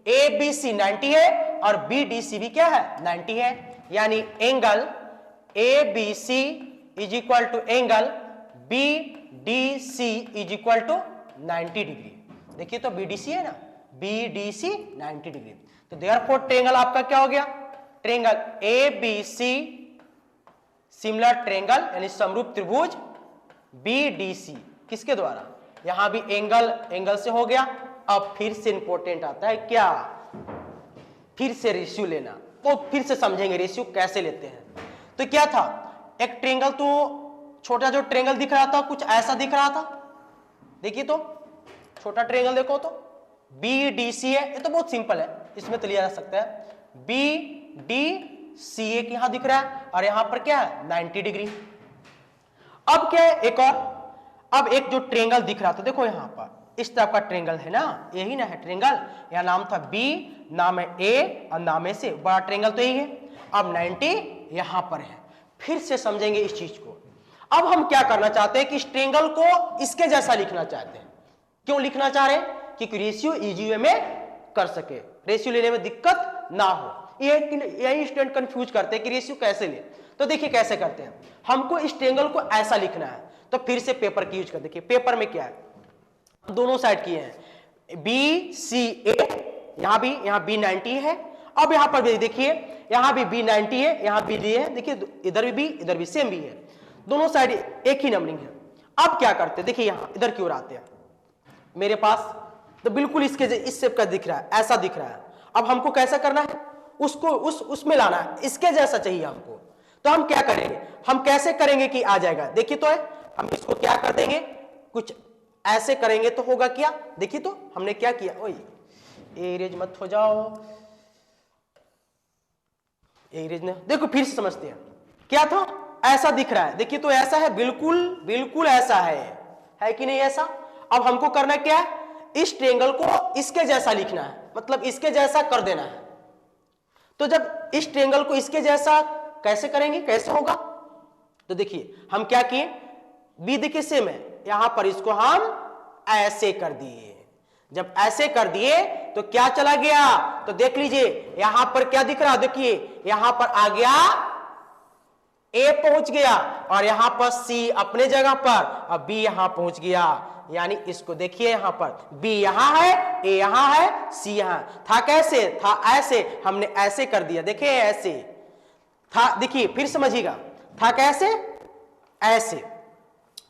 ए बी सी 90 है और बी डी सी भी क्या है, 90 है, यानी angle A B C is equal to angle B D C is equal to 90 degree. देखिए तो बी डी सी है ना, बी डी सी 90 डिग्री। तो देयरफॉर ट्रायंगल आपका क्या हो गया, triangle A B C similar triangle यानी समरूप त्रिभुज बी डी सी किसके द्वारा, यहां भी एंगल से हो गया। अब फिर से इंपॉर्टेंट आता है क्या, फिर से रेशियो लेना। तो फिर से समझेंगे रेशियो कैसे लेते हैं। तो क्या था, एक ट्रायंगल, तो छोटा जो ट्रायंगल दिख रहा था कुछ ऐसा दिख रहा था। देखिए तो छोटा ट्रायंगल देखो तो बी डी सी है, ये तो बहुत सिंपल है, इसमें तो लिया जा सकता है। बी डी सी एक यहां दिख रहा है और यहां पर क्या है 90 डिग्री। अब क्या है एक और, अब एक जो ट्रायंगल दिख रहा था, देखो यहां पर इस तरह का ट्रायंगल है ना, यही ना है ट्रायंगल, यहां नाम था बी, नाम है ए और नाम है से, बड़ा ट्रायंगल तो यही है। अब 90 यहां पर है। फिर से समझेंगे इस चीज को। अब हम क्या करना चाहते हैं कि इस ट्रायंगल को इसके जैसा लिखना चाहते हैं। क्यों लिखना चाह रहे हैं, क्योंकि रेशियो इजी वे में कर सके, रेशियो लेने में दिक्कत ना हो। यही स्टूडेंट कंफ्यूज करते हैं कि रेशियो कैसे ले। तो देखिए कैसे करते हैं, हमको इस ट्रायंगल को ऐसा लिखना है। तो फिर से पेपर की यूज कर, देखिए पेपर में क्या है, दोनों साइड किए हैं, बी सी ए, यहां भी, यहां बी 90 है। अब यहां पर भी देखिए, यहां भी बी 90 है, यहां बी डी है, देखिए इधर भी इधर भी सेम भी है, दोनों साइड एक ही नंबरिंग है। अब क्या करते हैं, देखिए यहां इधर की ओर आते हैं, मेरे पास तो बिल्कुल इसके इस शेप का दिख रहा है, ऐसा दिख रहा है। अब हमको कैसा करना है, उसको उसमें लाना है, इसके जैसा चाहिए हमको। तो हम क्या करेंगे, हम कैसे करेंगे कि आ जाएगा, देखिए तो है, हम इसको क्या कर देंगे, कुछ ऐसे करेंगे तो होगा क्या, देखिए तो हमने क्या किया, ओए एरेज मत हो जाओ, एरेज ने, देखो फिर से समझते हैं क्या था, ऐसा दिख रहा है, देखिए तो ऐसा है, बिल्कुल बिल्कुल ऐसा है कि नहीं ऐसा। अब हमको करना क्या है, इस ट्रायंगल को इसके जैसा लिखना है, मतलब इसके जैसा कर देना है। तो जब इस ट्रायंगल को इसके जैसा कैसे करेंगे, कैसे होगा, तो देखिए हम क्या किए, बी देखिए सेम है, यहां पर इसको हम ऐसे कर दिए। जब ऐसे कर दिए तो क्या चला गया, तो देख लीजिए यहां पर क्या दिख रहा, देखिए यहां पर आ गया ए पहुंच गया और यहां पर सी अपने जगह पर, अब बी यहां पहुंच गया। यानी इसको देखिए यहां पर बी यहां है, ए यहां है, सी यहां था, कैसे था, ऐसे हमने ऐसे कर दिया, देखिए ऐसे था, देखिए फिर समझिएगा, था कैसे, ऐसे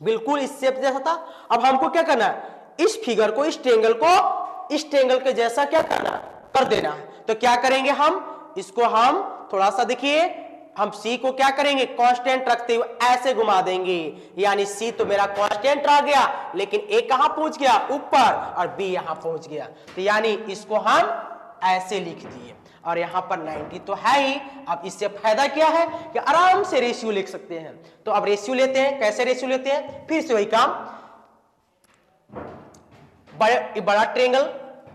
बिल्कुल इस शेप जैसा था। अब हमको क्या करना है, इस फिगर को, इस ट्रायंगल को इस ट्रायंगल के जैसा क्या करना, कर देना है। तो क्या करेंगे हम, इसको हम थोड़ा सा देखिए, हम सी को क्या करेंगे, कांस्टेंट रखते हुए ऐसे घुमा देंगे, यानी सी तो मेरा कांस्टेंट रह गया, लेकिन ए कहां पहुंच गया, ऊपर, और बी यहां पहुंच गया। तो यानी इसको हम ऐसे लिख दिए और यहां पर 90 तो है ही। अब इससे फायदा क्या है कि आराम से रेशियो लिख सकते हैं। तो अब रेशियो लेते हैं, कैसे रेशियो लेते हैं, फिर से वही काम, बड़ा ट्रायंगल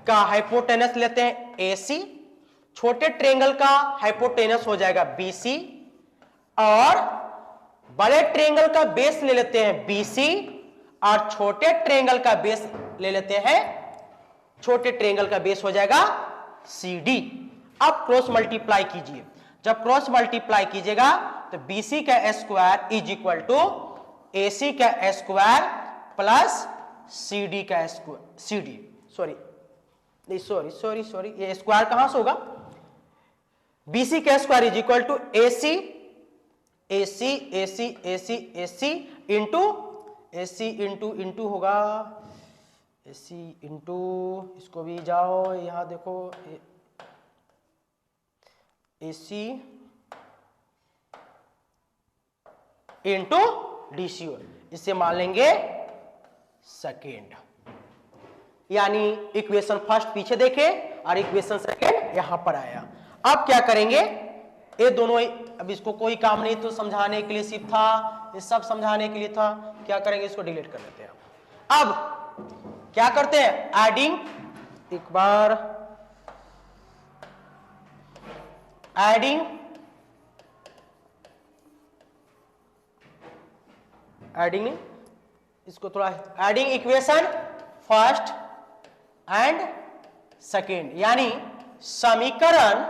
का हाइपोटेनस लेते हैं AC, छोटे ट्रायंगल का हाइपोटेनस हो जाएगा BC, और बड़े ट्रायंगल का बेस ले लेते हैं BC, और छोटे ट्रायंगल का बेस ले लेते हैं, छोटे ट्रायंगल का बेस हो जाएगा CD। अब क्रॉस मल्टीप्लाई कीजिए, जब क्रॉस मल्टीप्लाई कीजिएगा तो BC का square is equal to AC का स्क्वायर प्लस CD का स्क्वायर, CD सॉरी नहीं सॉरी ये स्क्वायर कहां से होगा, BC का square is equal to AC into होगा, AC इंटू, इसको भी जाओ यहां देखो, AC इंटू DC, इसे मान लेंगे सेकेंड। यानी इक्वेशन फर्स्ट पीछे देखे और इक्वेशन सेकेंड यहां पर आया। अब क्या करेंगे, ये दोनों, अब इसको कोई काम नहीं तो समझाने के लिए सिर्फ था, ये सब समझाने के लिए था, क्या करेंगे इसको डिलीट कर लेते हैं। अब क्या करते हैं, एडिंग, एक बार एडिंग इसको थोड़ा, adding equation first and second, यानी समीकरण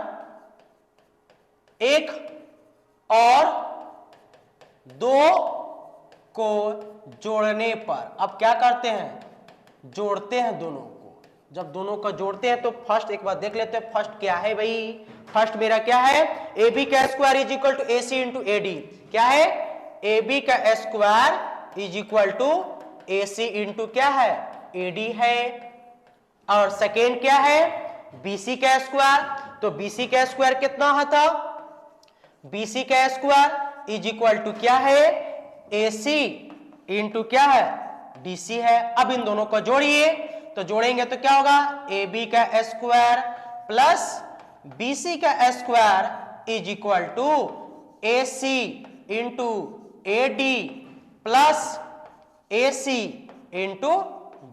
एक और दो को जोड़ने पर, अब क्या करते हैं, जोड़ते हैं दोनों को। जब दोनों को जोड़ते हैं तो फर्स्ट एक बार देख लेते हैं, फर्स्ट क्या है भाई, फर्स्ट मेरा क्या है, ए बी का square is equal to A C into A D, क्या है, ए बी का square is equal to A C into क्या है, ए डी है। और सेकेंड क्या है, बी सी का स्क्वायर, तो बी सी का स्क्वायर कितना था, बी सी का स्क्वायर इज इक्वल टू क्या है, ए सी इंटू क्या है, डी सी है। अब इन दोनों को जोड़िए, तो जोड़ेंगे तो क्या होगा, ए बी का स्क्वायर प्लस बी सी का square is equal to A C into A D plus A C into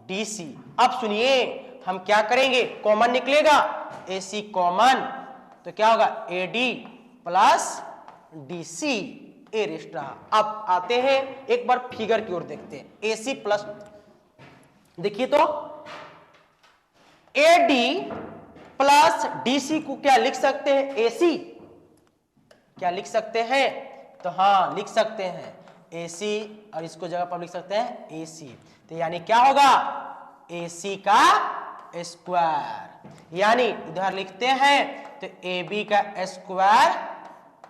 D C. अब सुनिए हम क्या करेंगे, कॉमन निकलेगा, ए सी कॉमन, तो क्या होगा, A D plus D C ए रेस्ट रहा। अब आते हैं एक बार फिगर की ओर देखते हैं, ए सी प्लस, देखिए तो A D plus D C को क्या लिख सकते हैं, ए सी, क्या लिख सकते हैं, तो हाँ लिख सकते हैं ए सी, और इसको जगह पर लिख सकते हैं ए सी, तो यानी क्या होगा, ए सी का स्क्वायर, यानी इधर लिखते हैं तो ए बी का स्क्वायर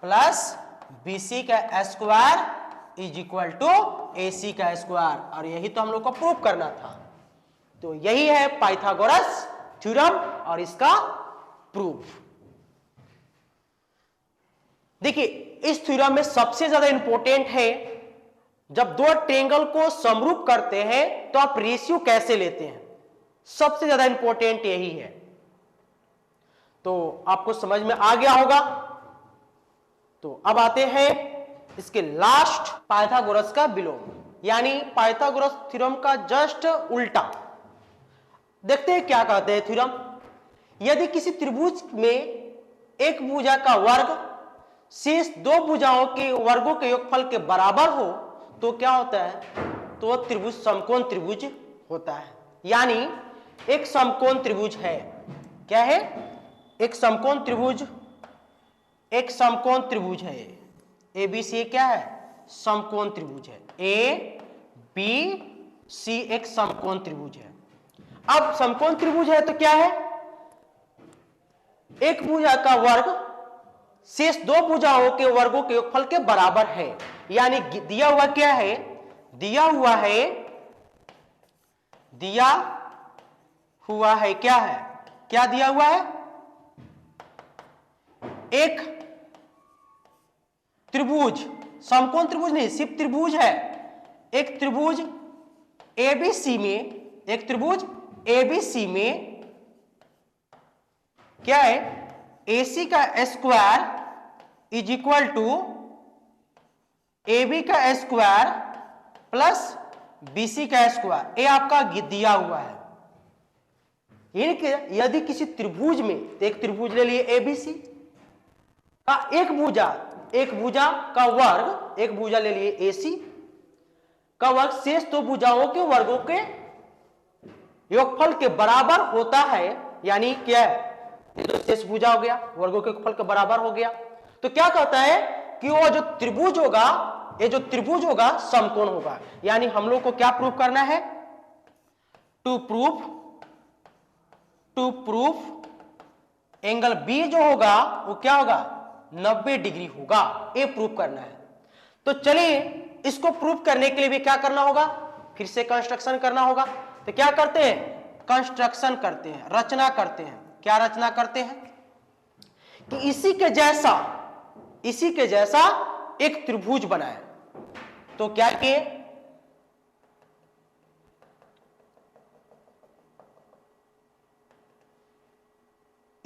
प्लस बी सी का square is equal to A सी का स्क्वायर, और यही तो हम लोग को प्रूव करना था। तो यही है पाइथागोरस थ्योरम और इसका प्रूफ। देखिए इस थ्योरम में सबसे ज्यादा इंपॉर्टेंट है, जब दो ट्रायंगल को समरूप करते हैं तो आप रेशियो कैसे लेते हैं, सबसे ज्यादा इंपॉर्टेंट यही है। तो आपको समझ में आ गया होगा। तो अब आते हैं इसके लास्ट, पाइथागोरस का विलोम, यानी पाइथागोरस थ्योरम का जस्ट उल्टा। देखते हैं क्या कहते हैं थ्योरम, यदि किसी त्रिभुज में एक भुजा का वर्ग शेष दो भुजाओं के वर्गों के योगफल के बराबर हो तो क्या होता है, तो त्रिभुज समकोण त्रिभुज होता है। यानी एक समकोण त्रिभुज है, क्या है, एक समकोण त्रिभुज, एक समकोण त्रिभुज है, ए बी सी क्या है, समकोण त्रिभुज है, ए बी सी एक समकोण त्रिभुज है। अब समकोण त्रिभुज है तो क्या है, एक भुजा का वर्ग शेष दो भुजाओं के वर्गों के योगफल के बराबर है। यानी दिया हुआ क्या है, दिया हुआ है क्या है, क्या दिया हुआ है, एक त्रिभुज, समकोण त्रिभुज नहीं सिर्फ त्रिभुज है, एक त्रिभुज एबीसी में, एक त्रिभुज एबीसी में क्या है, AC का square is equal to AB का स्क्वायर प्लस BC का स्क्वायर, ये आपका दिया हुआ है। यानी कि यदि किसी त्रिभुज में, तो एक त्रिभुज ले लिए ABC का एक भुजा का वर्ग, एक भुजा ले लिए AC का वर्ग शेष दो भुजाओं के वर्गों के योगफल के बराबर होता है। यानी क्या है, तो शेष भुजा हो गया, वर्गों के योगफल के बराबर हो गया। तो क्या कहता है कि वो जो त्रिभुज होगा, ये जो त्रिभुज होगा समकोण होगा। यानी हम लोग को क्या प्रूफ करना है, टू प्रूफ एंगल बी जो होगा वो क्या होगा, 90 डिग्री होगा, ये प्रूफ करना है। तो चलिए इसको प्रूफ करने के लिए भी क्या करना होगा, फिर से कंस्ट्रक्शन करना होगा। तो क्या करते हैं, कंस्ट्रक्शन करते हैं, रचना करते हैं। क्या रचना करते हैं कि इसी के जैसा एक त्रिभुज बनाए। तो क्या किए,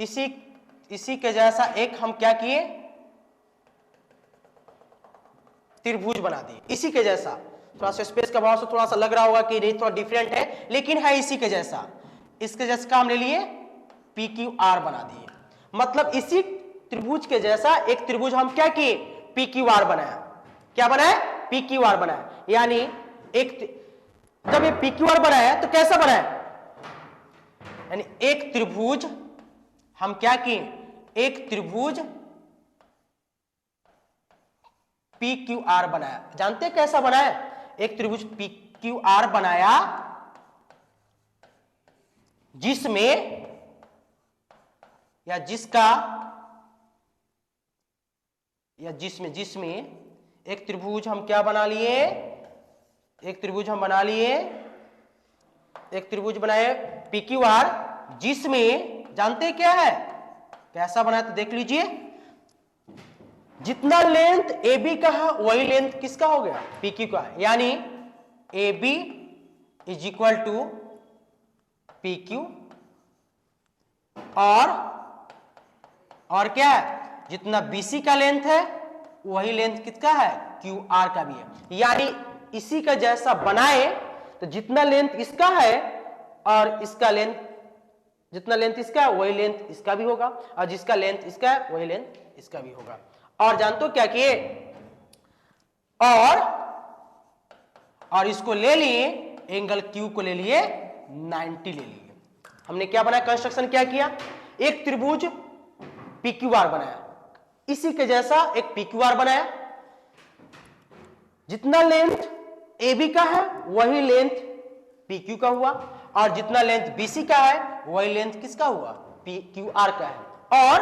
इसी के जैसा एक हम क्या किए, त्रिभुज बना दिए इसी के जैसा। थोड़ा सा स्पेस का भाव से थोड़ा सा लग रहा होगा कि नहीं, थोड़ा डिफरेंट है, लेकिन है इसी के जैसा। इसके जैसा का हम ले लिए पी क्यू आर बना दिए। मतलब इसी त्रिभुज के जैसा एक त्रिभुज हम क्या किए, पी क्यू आर बनाया। क्या बनाया, पी क्यू आर बनाया। यानी एक जब ये पी क्यू आर बनाया तो कैसा बनाया, यानी एक त्रिभुज हम क्या किए, एक त्रिभुज पी क्यू आर बनाया। जानते हैं कैसा बनाया, एक त्रिभुज पी क्यू आर बनाया जिसमें या जिसका या जिसमें एक त्रिभुज हम क्या बना लिए, एक त्रिभुज हम बना लिए, एक त्रिभुज बनाए पी क्यू आर, जिसमें जानते क्या है, कैसा बनाया तो देख लीजिए। जितना लेंथ ए बी का है वही लेंथ किसका हो गया, पी क्यू का। यानी A B is equal to P Q, और क्या है, जितना बीसी का लेंथ है वही लेंथ किसका है, क्यू आर का भी है। यानी इसी का जैसा बनाए तो जितना लेंथ इसका है और इसका लेंथ, जितना लेंथ इसका है वही लेंथ इसका भी होगा, और जिसका लेंथ इसका है वही लेंथ इसका भी होगा। और जानते हो क्या किए, और इसको ले लिए, एंगल क्यू को ले लिए 90 ले लिए। हमने क्या बनाया, कंस्ट्रक्शन क्या किया, एक त्रिभुज पी क्यू आर बनाया, इसी के जैसा एक पी क्यू आर बनाया, जितना लेंथ ए बी का है वही लेंथ पी क्यू का हुआ, और जितना लेंथ बी सी का है वही लेंथ किसका हुआ, पी क्यू आर का है। और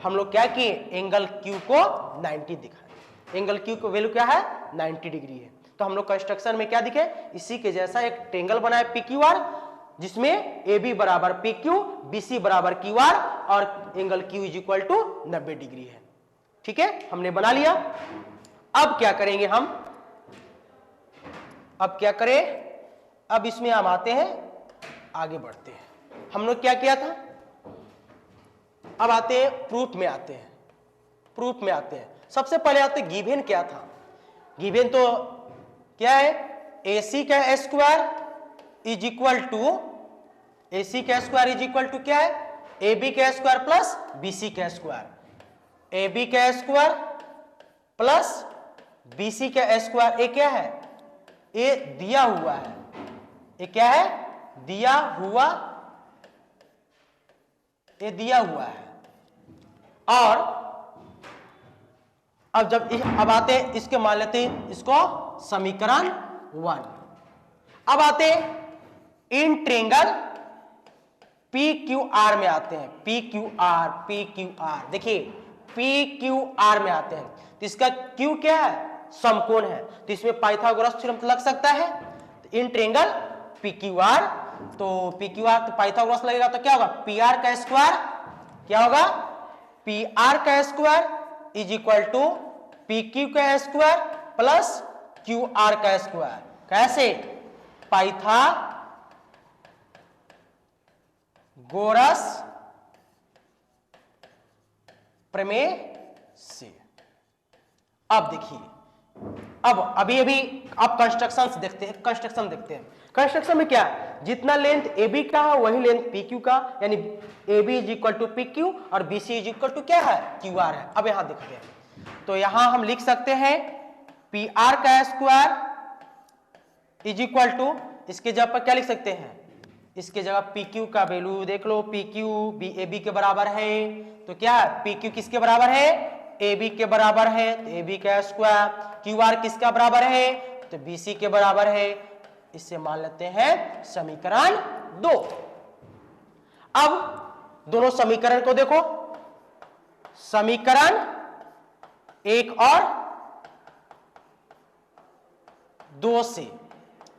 हम लोग क्या किए, एंगल क्यू को 90 दिखाए। एंगल क्यू को वैल्यू क्या है, 90 डिग्री है। तो हम लोग कंस्ट्रक्शन में क्या दिखे, इसी के जैसा एक ट्रायंगल बनाया पी क्यू आर, जिसमें ए बी बराबर पी क्यू, बी सी बराबर क्यू आर, और angle Q is equal to 90 degree है। ठीक है, हमने बना लिया। अब क्या करेंगे हम, अब क्या करें, अब इसमें हम आते हैं, आगे बढ़ते हैं। हम लोग क्या किया था, अब आते हैं प्रूफ में, आते हैं प्रूफ में आते हैं। सबसे पहले आते हैं गिवन क्या था। गिवन तो क्या है, ए सी का square is equal to, A सी का स्क्वायर इज इक्वल टू क्या है, ए बी का स्क्वायर प्लस बी सी का स्क्वायर। ए बी का स्क्वायर प्लस बी सी का स्क्वायर, ये क्या है, ये दिया हुआ है, ये क्या है, दिया हुआ, ये दिया हुआ है। और अब जब अब आते हैं इसके, मान लेते हैं इसको समीकरण 1। अब आते in triangle P Q are में आते हैं, P Q are, P Q are, देखिए पी क्यू आर में आते हैं तो इसका क्यू क्या है, समकोण है, तो इसमें पाइथागोरस थ्योरम लग सकता है। तो in triangle P Q are, तो पी क्यू आर तो पाइथागोरस लगेगा, तो क्या होगा, पी आर का स्क्वायर क्या होगा, पी आर का square is equal to P Q का स्क्वायर प्लस क्यू आर का स्क्वायर। कैसे, पाइथागोरस प्रमेय से। अब देखिए, अब कंस्ट्रक्शन देखते हैं, कंस्ट्रक्शन में क्या है, जितना लेंथ ए बी का है वही लेंथ पी क्यू का, यानी A B is equal to P Q और B C is equal to क्या है, क्यू आर है। अब यहां देखते हैं, तो यहां हम लिख सकते हैं पी आर का स्क्वायर इज इक्वल टू, इसके जगह पर क्या लिख सकते हैं, इसके जगह पी क्यू का वैल्यू देख लो, पी क्यू ए बी के बराबर है, तो क्या है, पी क्यू किसके बराबर है, ए बी के बराबर है, तो ए बी का स्क्वायर, क्यू आर किसका बराबर है, तो बी सी के बराबर है। इससे मान लेते हैं समीकरण 2। अब दोनों समीकरण को देखो, समीकरण 1 और 2 से।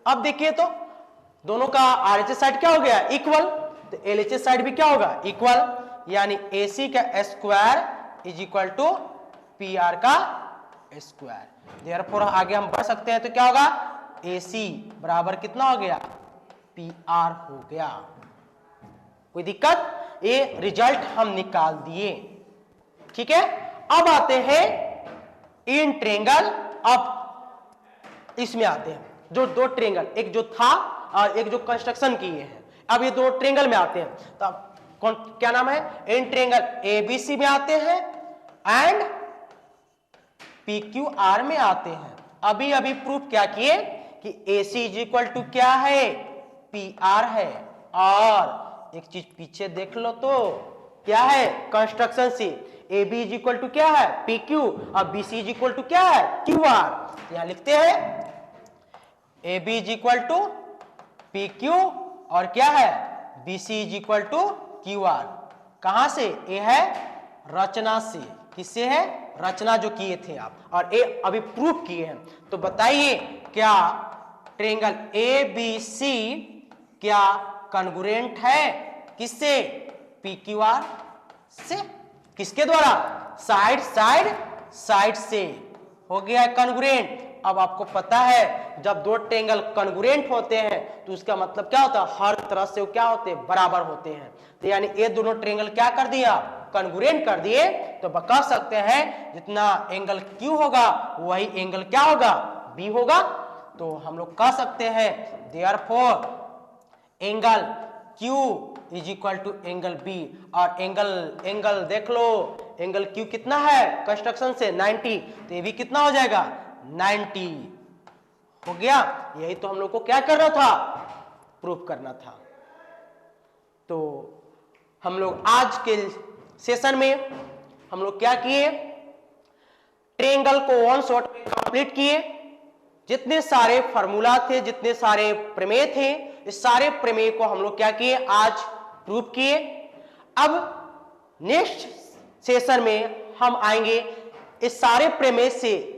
अब देखिए तो दोनों का आरएचएस साइड क्या हो गया, इक्वल, तो एलएचएस साइड भी क्या होगा, इक्वल, यानी एसी का square is equal to P R का स्क्वायर। देयरफॉर आगे हम बढ़ सकते हैं, तो क्या होगा, AC बराबर कितना हो गया, पी आर हो गया। कोई दिक्कत, ये रिजल्ट हम निकाल दिए। ठीक है, अब आते हैं इन ट्रेंगल। अब इसमें आते हैं जो दो ट्रेंगल, एक जो था और एक जो कंस्ट्रक्शन किए हैं, अब ये दो ट्रेंगल में आते हैं। तो कौन क्या नाम है, इन ट्रेंगल एबीसी में आते हैं एंड PQR में आते हैं। अभी अभी प्रूफ क्या किए कि AC इज इक्वल टू क्या है, PR है। और एक चीज पीछे देख लो तो क्या है, कंस्ट्रक्शन से AB इज इक्वल टू क्या है, PQ, और BC इज इक्वल टू क्या है, QR। यहां लिखते हैं AB is equal to PQ और क्या है, BC is equal to QR। कहां से, ये है रचना से। किससे है, रचना जो किए थे आप, और ये अभी प्रूफ किए हैं। तो बताइए क्या ट्रेंगल ABC क्या कॉन्ग्रुएंट है किससे, PQR से। किसके द्वारा, साइड साइड साइड से हो गया है कॉन्ग्रुएंट। अब आपको पता है जब दो ट्रेंगल कॉन्ग्रुएंट होते हैं तो उसका मतलब क्या होता है, हर तरह से वो क्या होते हैं, बराबर होते हैं। तो यानी ये दोनों ट्रेंगल क्या कर दिया, कॉन्ग्रुएंट कर दिए। तो कह सकते हैं जितना एंगल Q होगा वही एंगल क्या होगा, B होगा। तो हम लोग कह सकते हैं therefore angle Q is equal to angle B। और एंगल देख लो, एंगल Q कितना है कंस्ट्रक्शन से 90, तो ये भी कितना हो जाएगा 90 हो गया। यही तो हम लोग को क्या करना था, प्रूफ करना था। तो हम लोग आज के सेशन में हम लोग क्या किए, ट्रेंगल को वन शॉट में कंप्लीट किए। जितने सारे फार्मूला थे, जितने सारे प्रमेय थे, इस सारे प्रमेय को हम लोग क्या किए, आज प्रूफ किए। अब नेक्स्ट सेशन में हम आएंगे इस सारे प्रमेय से,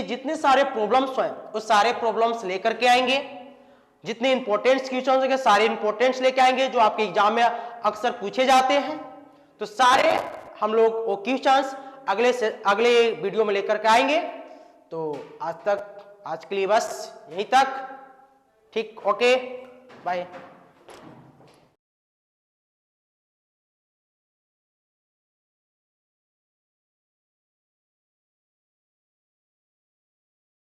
जितने सारे प्रॉब्लम्स हैं उस सारे प्रॉब्लम्स लेकर के आएंगे। जितने इंपॉर्टेंट क्वेश्चन होंगे सारे इंपॉर्टेंट्स लेके आएंगे जो आपके एग्जाम में अक्सर पूछे जाते हैं। तो सारे हम लोग वो क्वेश्चंस अगले वीडियो में लेकर के आएंगे। तो आज के लिए बस यहीं तक। ठीक, ओके, बाय।